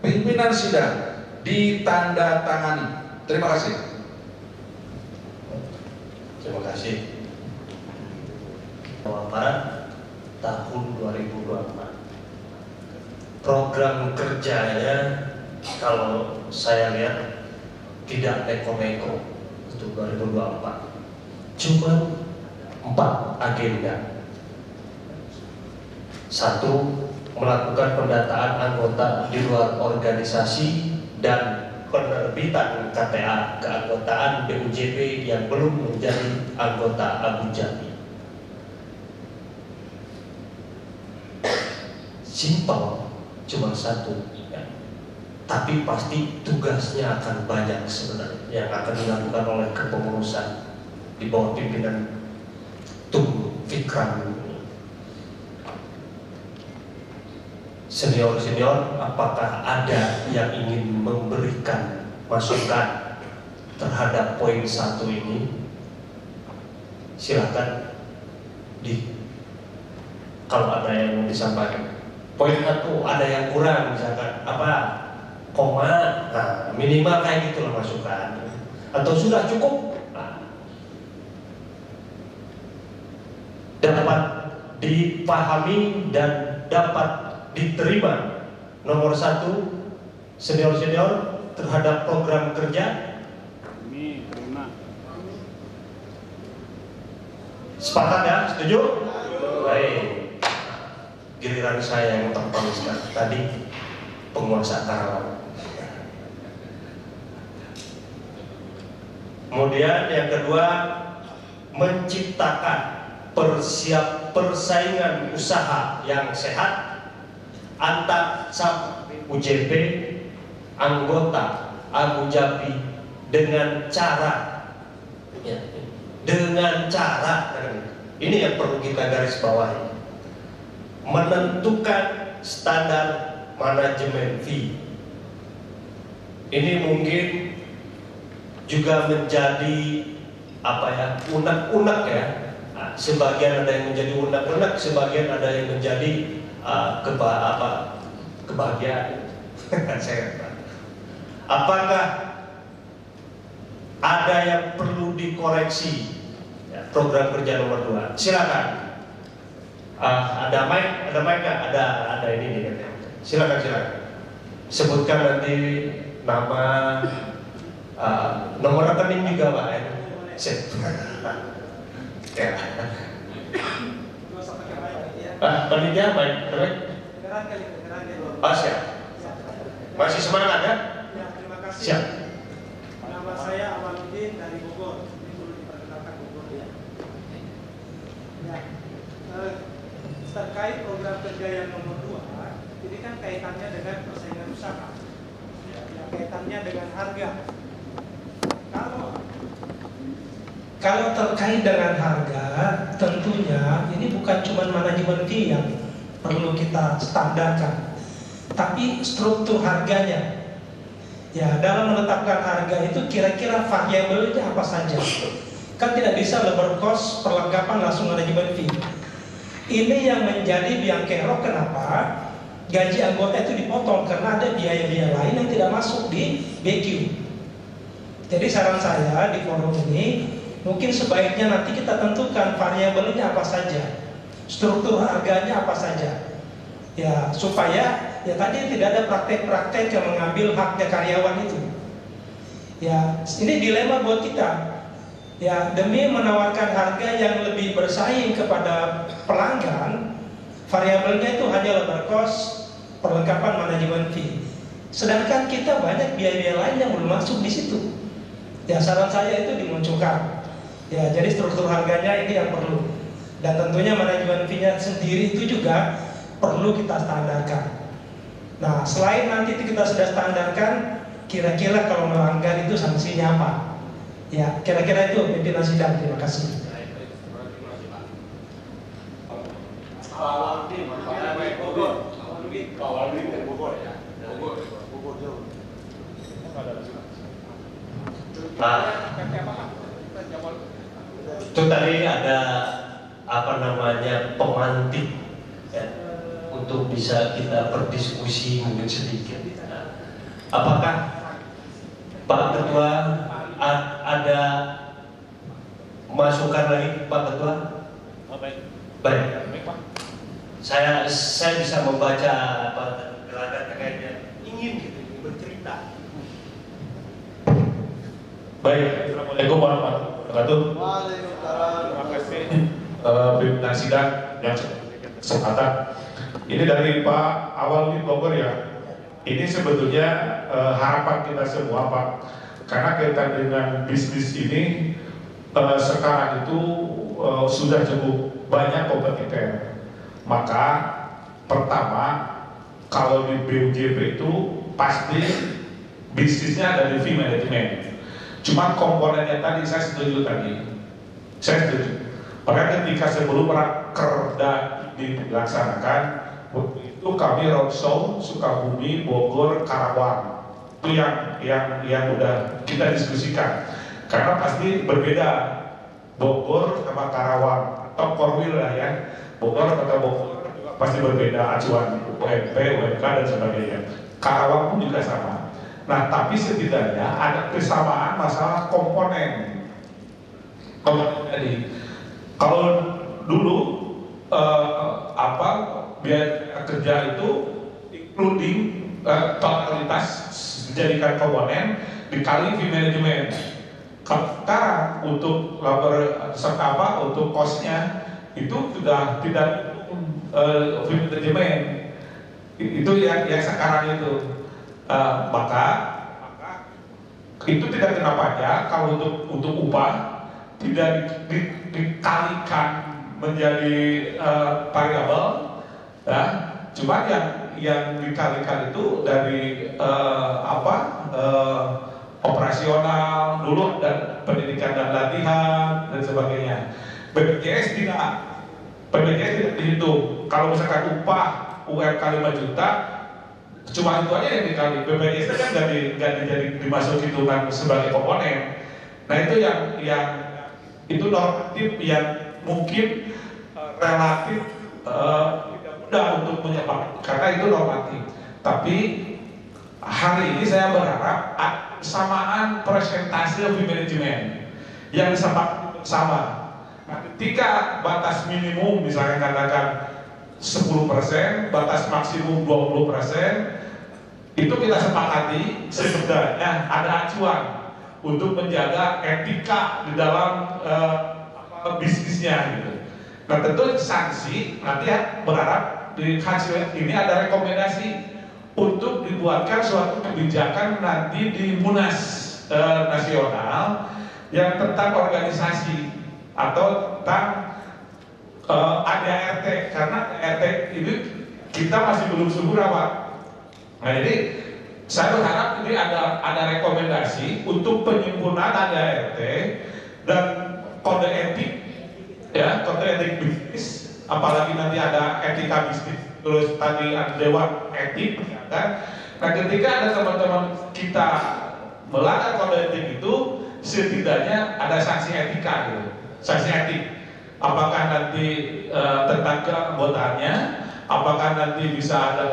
pimpinan sidang ditandatangani. Terima kasih. Terima kasih. Jawa Barat tahun 2024. Program kerjanya kalau saya lihat tidak neko-neko untuk 2024. Cuma 4 agenda. 1. Melakukan pendataan anggota di luar organisasi dan penerbitan KTA keanggotaan BUJP yang belum menjadi anggota Abu Jabi. Simpel, cuma 1 ya. Tapi pasti tugasnya akan banyak sebenarnya yang akan dilakukan oleh kepengurusan di bawah pimpinan Tung Fikran. Senior-senior, apakah ada yang ingin memberikan masukan terhadap poin 1 ini? Silakan kalau ada yang mau disampaikan. Poin 1 ada yang kurang, misalkan apa? Koma, nah minimal kayak gitu lah masukan. Atau sudah cukup? Nah, dapat dipahami dan dapat diterima. Nomor 1, senior-senior terhadap program kerja. Terima. Sepakat ya? Setuju? Baik. Giliran saya yang terpaniskan tadi, penguasa Karawang. Kemudian yang kedua, menciptakan persaingan usaha yang sehat antar SAP UJP anggota Abu Jabi dengan cara ini yang perlu kita garis bawahi, menentukan standar manajemen fee. Ini mungkin juga menjadi unek-unek ya. Sebagian ada yang menjadi unek-unek, sebagian ada yang menjadi kebahagiaan. Apakah ada yang perlu dikoreksi ya, program kerja nomor 2? Silakan. Ada mic nggak? Ada ini nih. Silakan. Sebutkan nanti nama, nomor rekening juga Pak ya. Ya. Panitia baik, siap. Masih semangat ya? Ya, terima kasih. Siap. Nama saya Awaludin dari Bogor. Ini perlu diperkenalkan Bogor ya. Terkait program kerja yang nomor 2, ini kan kaitannya dengan persaingan usaha. Ya, kaitannya dengan harga. Kalau terkait dengan harga, tentunya ini bukan cuma manajemen fee yang perlu kita standarkan, tapi struktur harganya. Ya, dalam menetapkan harga itu kira-kira variabelnya apa saja. Kan tidak bisa labor cost perlengkapan langsung manajemen fee. Ini yang menjadi biang kerok kenapa gaji anggota itu dipotong, karena ada biaya-biaya lain yang tidak masuk di BQ. Jadi saran saya di forum ini, mungkin sebaiknya nanti kita tentukan variabelnya apa saja, struktur harganya apa saja, ya supaya ya tadi tidak ada praktek-praktek yang mengambil haknya karyawan itu. Ya ini dilema buat kita. Ya demi menawarkan harga yang lebih bersaing kepada pelanggan, variabelnya itu hanya labor cost, perlengkapan manajemen fee. Sedangkan kita banyak biaya-biaya lain yang belum masuk di situ. Ya saran saya itu dimunculkan. Ya, jadi struktur harganya ini yang perlu. Dan tentunya manajemen fee-nya sendiri itu juga perlu kita standarkan. Nah, selain nanti kita sudah standarkan, kira-kira kalau melanggar itu sanksinya apa? Ya, kira-kira itu pimpinan sidang. Terima kasih. Nah, itu tadi ada apa namanya pemantik ya, untuk bisa kita berdiskusi mungkin sedikit. Nah, apakah Pak Ketua ada masukan lagi Pak Ketua? Baik. Saya bisa membaca apa gelagat terkaitnya ingin gitu bercerita. Baik, Assalamualaikum warahmatullahi wabarakatuh. Terima kasih pimpinan sidang yang kesempatan. Ini dari Pak Awal di Bogor ya. Ini sebetulnya harapan kita semua Pak, karena kaitan dengan bisnis ini sekarang itu sudah cukup banyak kompetitor. Maka pertama, kalau di BUJP itu pasti bisnisnya ada di fee management. Cuma komponennya tadi saya setuju tadi. Saya setuju. Maka ketika sebelum Rakerda dilaksanakan, itu kami roadshow Sukabumi, Bogor, Karawang. Itu yang udah kita diskusikan. Karena pasti berbeda Bogor sama Karawang atau Korwil lah ya. Bogor atau Bogor pasti berbeda acuan UMP, UMK dan sebagainya. Karawang pun juga sama. Nah, tapi setidaknya ada kesamaan masalah komponen. Tadi, kalau dulu biaya kerja itu including totalitas dijadikan komponen dikali fee management. Sekarang untuk labor serta untuk cost-nya itu sudah tidak fee management. Itu yang sekarang itu. Maka itu tidak kena pajak kalau untuk upah tidak dikalikan menjadi variabel, ya. Cuma yang dikalikan itu dari operasional dulu dan pendidikan dan latihan dan sebagainya. BPJS tidak dihitung. Kalau misalkan upah UMK 5 juta cuma itu aja yang dikali. BPJS kan nggak dimasuk hitungan sebagai komponen. Nah itu yang itu normatif yang mungkin relatif tidak mudah untuk menyepakati karena itu normatif. Tapi hari ini saya berharap kesamaan presentasi fee management yang disepakati bersama. Nah, ketika batas minimum misalnya katakan 10%, batas maksimum 20%, itu kita sepakati sebenarnya ada acuan untuk menjaga etika di dalam bisnisnya gitu. Nah tentu sanksi nanti berharap di hasil ini ada rekomendasi untuk dibuatkan suatu kebijakan nanti di Munas nasional yang tentang organisasi atau tentang ADART, karena ADART ini kita masih belum subur awal. Nah jadi saya berharap ini ada rekomendasi untuk penyempurnaan ADART dan kode etik, ya kode etik bisnis, apalagi nanti ada etika bisnis, terus tadi ada dewan etik, kan? Nah ketika ada teman-teman kita melanggar kode etik itu, setidaknya ada sanksi etika gitu, sanksi etik. Apakah nanti tentang keanggotaannya, apakah nanti bisa ada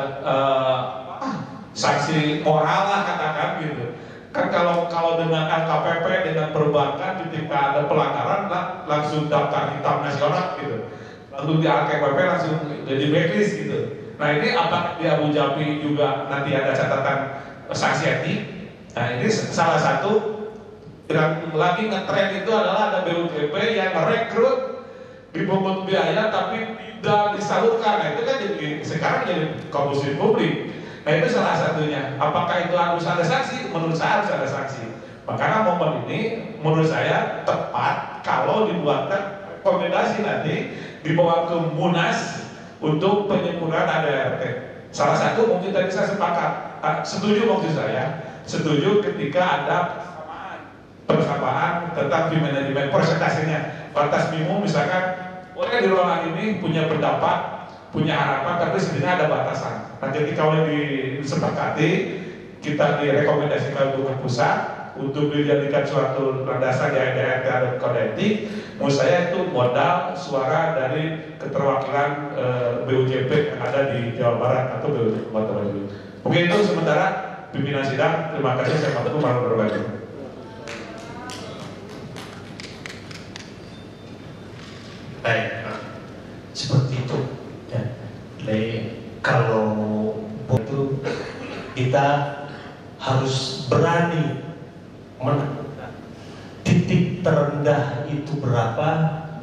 sanksi moral lah katakan gitu. Kan kalau dengan LKPP dengan perbankan ketika ada pelanggaran langsung daftar hitam nasional gitu, langsung di LKPP langsung jadi blacklist gitu. Nah ini apakah di Abu Dhabi juga nanti ada catatan sanksi etik? Nah ini salah satu yang lagi ngetren itu adalah ada BUJP yang rekrut dipungut biaya tapi tidak disalurkan. Nah itu kan sekarang jadi konsumsi publik. Nah itu salah satunya. Apakah itu harus ada sanksi? Menurut saya harus ada sanksi. Makanya momen ini menurut saya tepat kalau dibuatkan rekomendasi nanti dibawa ke Munas untuk penyempurnaan ADART. Salah satu mungkin tadi saya sepakat, setuju maksud saya, setuju ketika ada persamaan tentang fee management presentasinya. Batas minimum misalkan orang di ruangan ini punya pendapat, punya harapan, tapi sebenarnya ada batasan. Nah, jadi kalau disepakati, kita direkomendasikan untuk ke pusat untuk dijadikan suatu landasan di ADART atau kode etik. Menurut saya itu modal suara dari keterwakilan BUJP yang ada di Jawa Barat atau BUJP Kota Bandung. Mungkin itu sementara pimpinan sidang. Terima kasih, saya patut berbagi. Baik, seperti itu. Ya. Kalau itu kita harus berani menentukan titik terendah itu berapa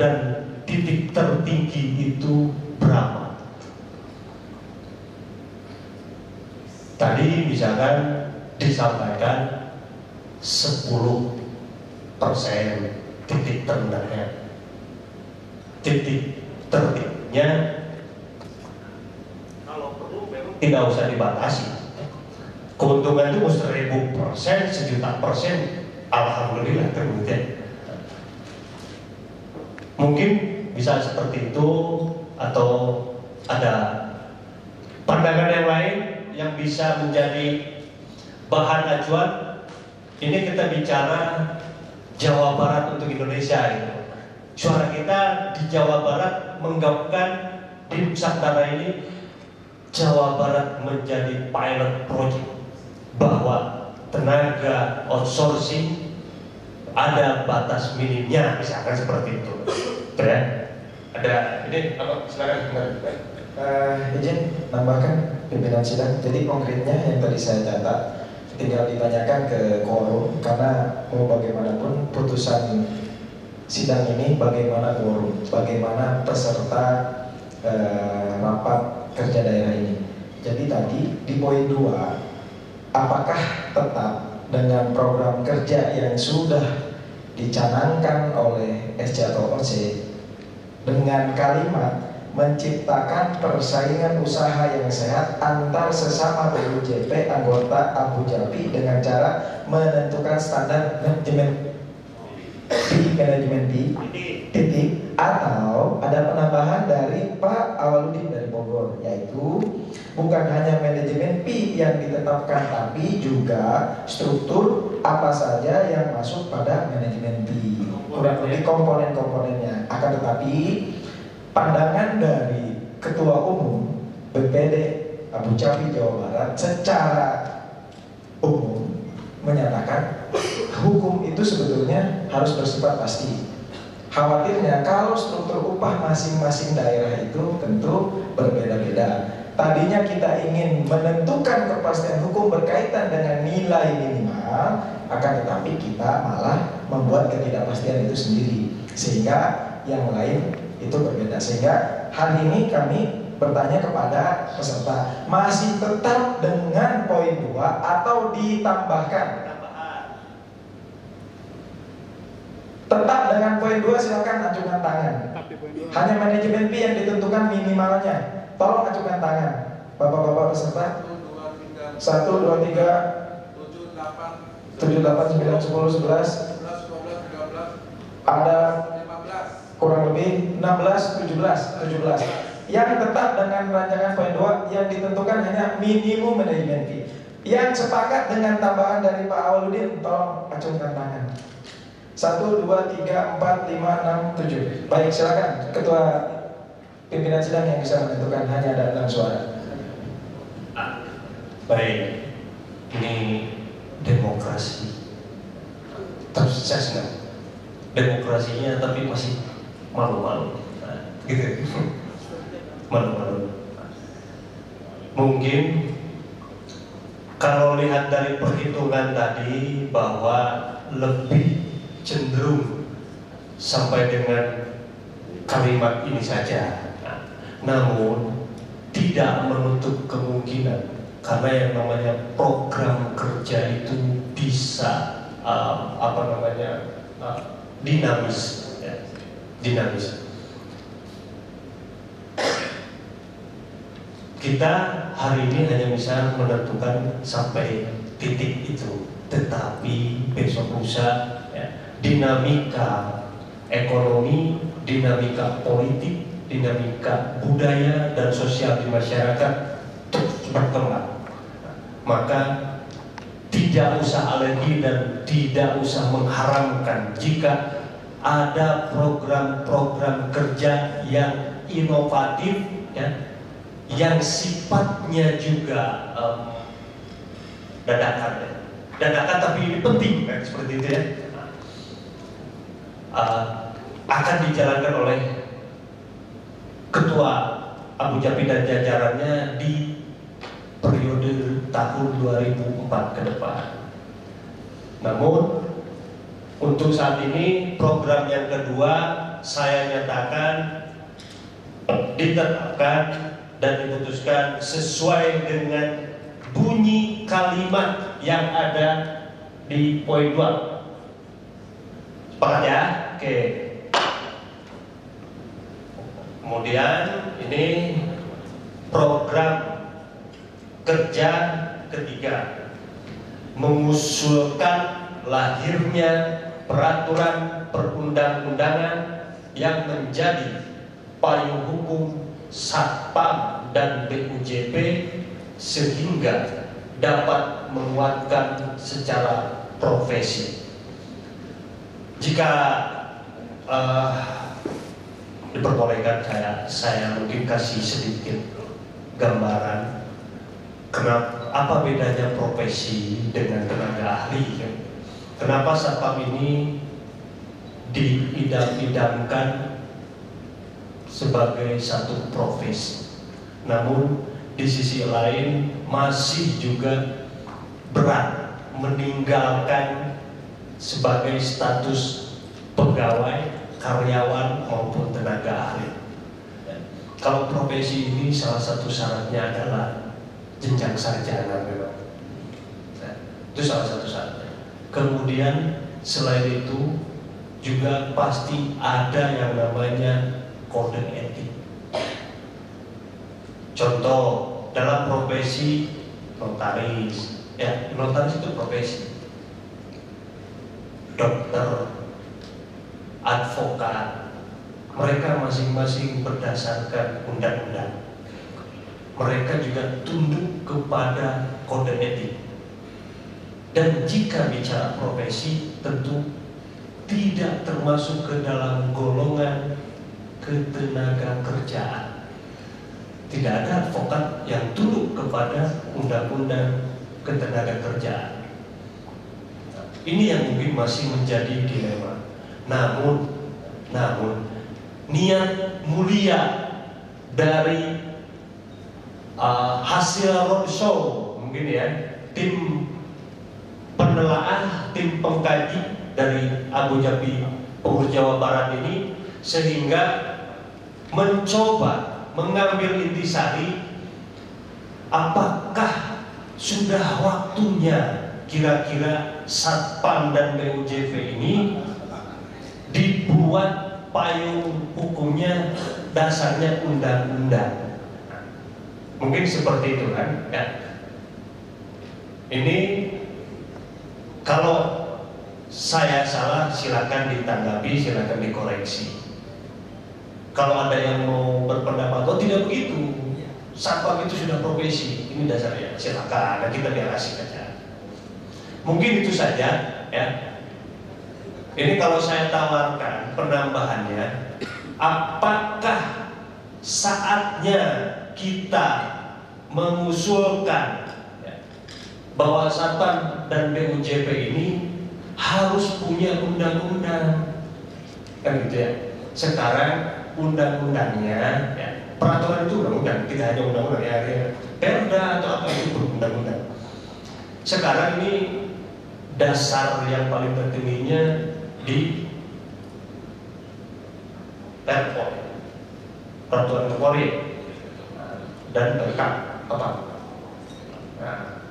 dan titik tertinggi itu berapa. Tadi misalkan disampaikan 10% titik terendahnya. Titik tertingginya kalau perlu memang tidak usah dibatasi. Keuntungan itu 1000%, 1.000.000%, alhamdulillah kemudian. Mungkin bisa seperti itu atau ada pandangan yang lain yang bisa menjadi bahan acuan. Ini kita bicara Jawa Barat untuk Indonesia gitu. Suara kita di Jawa Barat menggabungkan di Nusantara ini Jawa Barat menjadi pilot project bahwa tenaga outsourcing ada batas minimnya, misalkan seperti itu. Ya. Ada ini apa? Silakan. Izin nambahkan pimpinan sidang. Jadi konkretnya yang tadi saya catat tinggal ditanyakan ke quorum karena mau bagaimanapun putusan sidang ini bagaimana quorum, bagaimana peserta rapat kerja daerah ini. Jadi tadi di poin 2, apakah tetap dengan program kerja yang sudah dicanangkan oleh SC atau OC dengan kalimat menciptakan persaingan usaha yang sehat antar sesama BUJP anggota Abu Dhabi dengan cara menentukan standar manajemen titik, atau ada penambahan dari Pak Awaludin dari Bogor, yaitu bukan hanya manajemen P yang ditetapkan tapi juga struktur apa saja yang masuk pada manajemen P, kurang lebih komponen-komponennya. Akan tetapi pandangan dari Ketua Umum BPD Abu Dhabi Jawa Barat secara umum menyatakan hukum itu sebetulnya harus bersifat pasti. Khawatirnya kalau struktur upah masing-masing daerah itu tentu berbeda-beda. Tadinya kita ingin menentukan kepastian hukum berkaitan dengan nilai minimal, akan tetapi kita malah membuat ketidakpastian itu sendiri, sehingga yang lain itu berbeda. Sehingga hari ini kami bertanya kepada peserta, masih tetap dengan poin 2 atau ditambahkan? Tetap dengan poin 2, silakan ajukan tangan. Hanya manajemen P yang ditentukan minimalnya. Tolong ajukan tangan. Bapak-bapak peserta. 1, 2, 3 7, 8, 9, 10, 11 ada kurang lebih 16, 17 yang tetap dengan rancangan poin 2 yang ditentukan hanya minimum manajemen fee. Yang sepakat dengan tambahan dari Pak Awaludin, tolong acungkan tangan. 1, 2, 3, 4, 5, 6, 7. Baik, silakan Ketua Pimpinan Sidang yang bisa menentukan, hanya ada 6 suara. Baik, ini demokrasi. Terus saya senang demokrasinya, tapi masih malu-malu, gitu. Malu-malu. Mungkin kalau lihat dari perhitungan tadi bahwa lebih cenderung sampai dengan kalimat ini saja, namun tidak menutup kemungkinan karena yang namanya program kerja itu bisa dinamis. dinamis. Kita hari ini hanya bisa menentukan sampai titik itu, tetapi besok lusa dinamika ekonomi, dinamika politik, dinamika budaya dan sosial di masyarakat terus berkembang. Maka tidak usah alergi dan tidak usah mengharamkan jika ada program-program kerja yang inovatif, ya, yang sifatnya juga dadakan tapi ini penting, kan, seperti itu ya, akan dijalankan oleh Ketua Abu Jabi dan jajarannya di periode tahun 2004 ke depan. Namun untuk saat ini program yang kedua saya nyatakan ditetapkan dan diputuskan sesuai dengan bunyi kalimat yang ada di poin 2. Sepakat ya? Oke. Kemudian ini program kerja ketiga, mengusulkan lahirnya peraturan perundang-undangan yang menjadi payung hukum Satpam dan BUJP sehingga dapat menguatkan secara profesi. Jika diperbolehkan saya mungkin kasih sedikit gambaran kenapa, apa bedanya profesi dengan tenaga ahli, ya? Kenapa Satpam ini diidam-idamkan sebagai satu profesi, namun di sisi lain masih juga berat meninggalkan sebagai status pegawai, karyawan maupun tenaga ahli. Kalau profesi ini salah satu syaratnya adalah jenjang sarjana memang. Itu salah satu syaratnya. Kemudian selain itu juga pasti ada yang namanya kode etik. Contoh dalam profesi notaris, ya notaris itu profesi. Dokter, advokat, mereka masing-masing berdasarkan undang-undang. Mereka juga tunduk kepada kode etik. Dan jika bicara profesi, tentu tidak termasuk ke dalam golongan ketenaga kerjaan. Tidak ada advokat yang tunduk kepada undang-undang ketenaga kerjaan. Ini yang mungkin masih menjadi dilema. Namun niat mulia dari hasil roadshow mungkin ya, tim penelaah, tim pengkaji dari Abu Jabi Pengurus Jawa Barat ini, sehingga mencoba mengambil intisari apakah sudah waktunya kira-kira Satpam dan BUJP ini dibuat payung hukumnya dasarnya undang-undang. Mungkin seperti itu kan ya. Ini kalau saya salah silakan ditanggapi, silakan dikoreksi. Kalau ada yang mau berpendapat, oh tidak begitu, Satpam itu sudah profesi, ini dasarnya, silakan, dan kita biar asik aja. Mungkin itu saja ya. Ini kalau saya tawarkan penambahannya, apakah saatnya kita mengusulkan ya, bahwa Satpam dan BUJP ini harus punya undang-undang, kan gitu ya. Sekarang undang-undangnya, ya, peraturan itu undang-undang, tidak hanya undang-undang ya, perda atau apa itu undang-undang. Sekarang ini dasar yang paling tertingginya di Perpol, Peraturan Kapolri dan PK apa? Nah,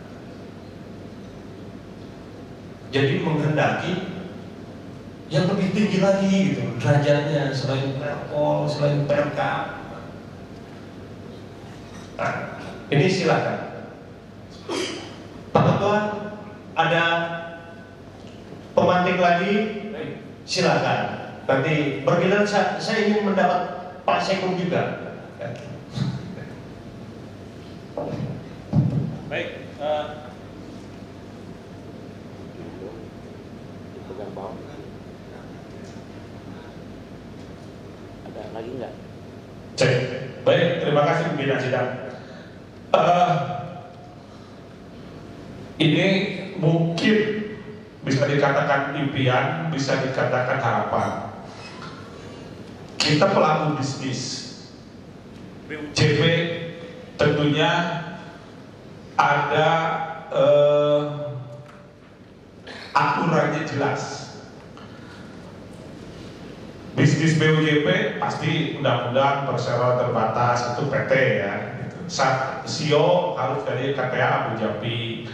jadi menghendaki yang lebih tinggi lagi gitu derajatnya selain Perpol, selain PMK. Nah, ini silakan. Teman-teman ada pemantik lagi, silakan. Nanti bergiliran saya ingin mendapat Pak Sekung juga. Baik. Ada lagi nggak? Cek. Baik, terima kasih pimpinan sidang. Ini mungkin bisa dikatakan impian, bisa dikatakan harapan. Kita pelaku bisnis, BUJP tentunya ada aturannya jelas. Bisnis BUJP pasti undang-undang perseroan terbatas itu PT ya. SIO harus dari KPA Abu Jabi.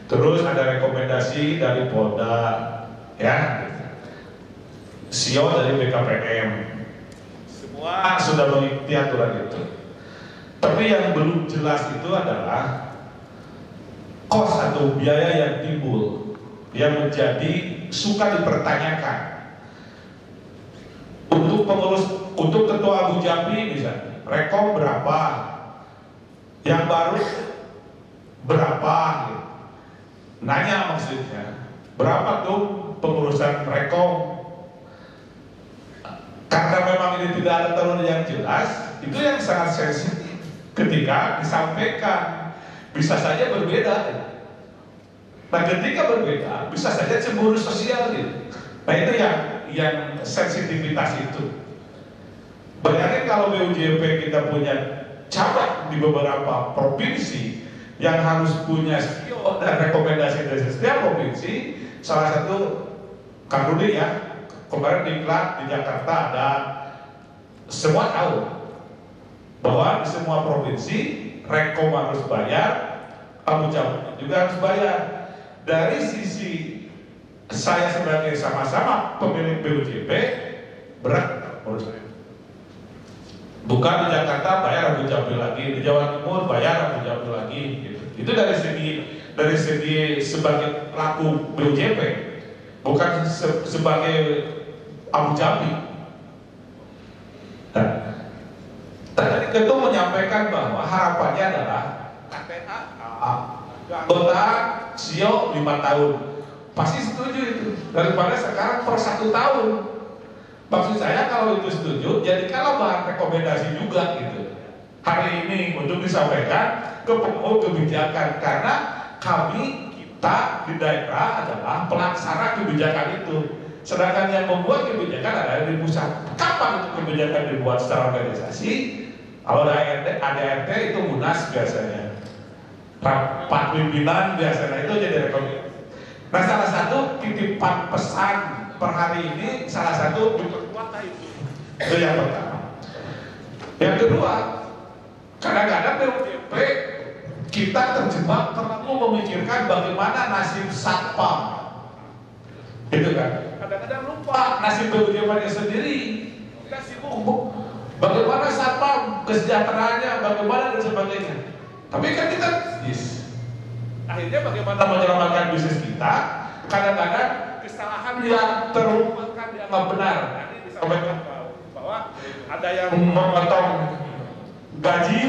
Terus ada rekomendasi dari Polda ya. SIO dari BKPM. Semua sudah mengikuti aturan itu. Tapi yang belum jelas itu adalah kos atau biaya yang timbul yang menjadi suka dipertanyakan. Untuk pengurus, untuk ketua Abu Jabi misalnya, rekom berapa, yang baru berapa, gitu. Nanya maksudnya, berapa tuh pengurusan rekom? Karena memang ini tidak ada aturan yang jelas, itu yang sangat sensitif ketika disampaikan, bisa saja berbeda. Nah ketika berbeda, bisa saja cemburu sosial gitu. Nah itu yang sensitivitas itu. Bayangin kalau BUJP kita punya cabang di beberapa provinsi yang harus punya SIO dan rekomendasi dari setiap provinsi. Salah satu Kang Rudi ya, kemarin diklat di Jakarta ada, semua tahu bahwa di semua provinsi rekom harus bayar, Abu Jabi juga harus bayar. Dari sisi saya sebagai sama-sama pemilik BUJP berat menurut saya. Bukan di Jakarta bayar Abu Jabi lagi, di Jawa Timur bayar Abu Jabi lagi gitu. Itu dari segi sebagai pelaku BUJP, bukan sebagai Abu Jabi. Nah, tadi Ketua menyampaikan bahwa harapannya adalah KPA anggota SIO 5 tahun. Pasti setuju itu, daripada sekarang per 1 tahun. Maksud saya kalau itu setuju, jadi kalau bahan rekomendasi juga gitu. Hari ini untuk disampaikan ke pembuat kebijakan, karena kita di daerah adalah pelaksana kebijakan itu. Sedangkan yang membuat kebijakan adalah di pusat. Kapan itu kebijakan dibuat secara organisasi? Kalau ada ADRT itu munas biasanya. Rapat pimpinan biasanya itu jadi rekomendasi. Nah salah satu titipan pesan per hari ini, salah satu diperkuat itu yang pertama. Yang kedua, kadang-kadang BUJP kita terjebak terlalu memikirkan bagaimana nasib satpam, gitu kan? Kadang-kadang lupa nasib BUJP-nya sendiri. Kita sibuk bagaimana satpam, kesejahteraannya, bagaimana dan sebagainya. Tapi kan kita bisnis. Akhirnya bagaimana menyelamatkan bisnis kita? Kadang-kadang kesalahan yang terlupakan dianggap benar. Tadi disampaikan bahwa ada yang memotong gaji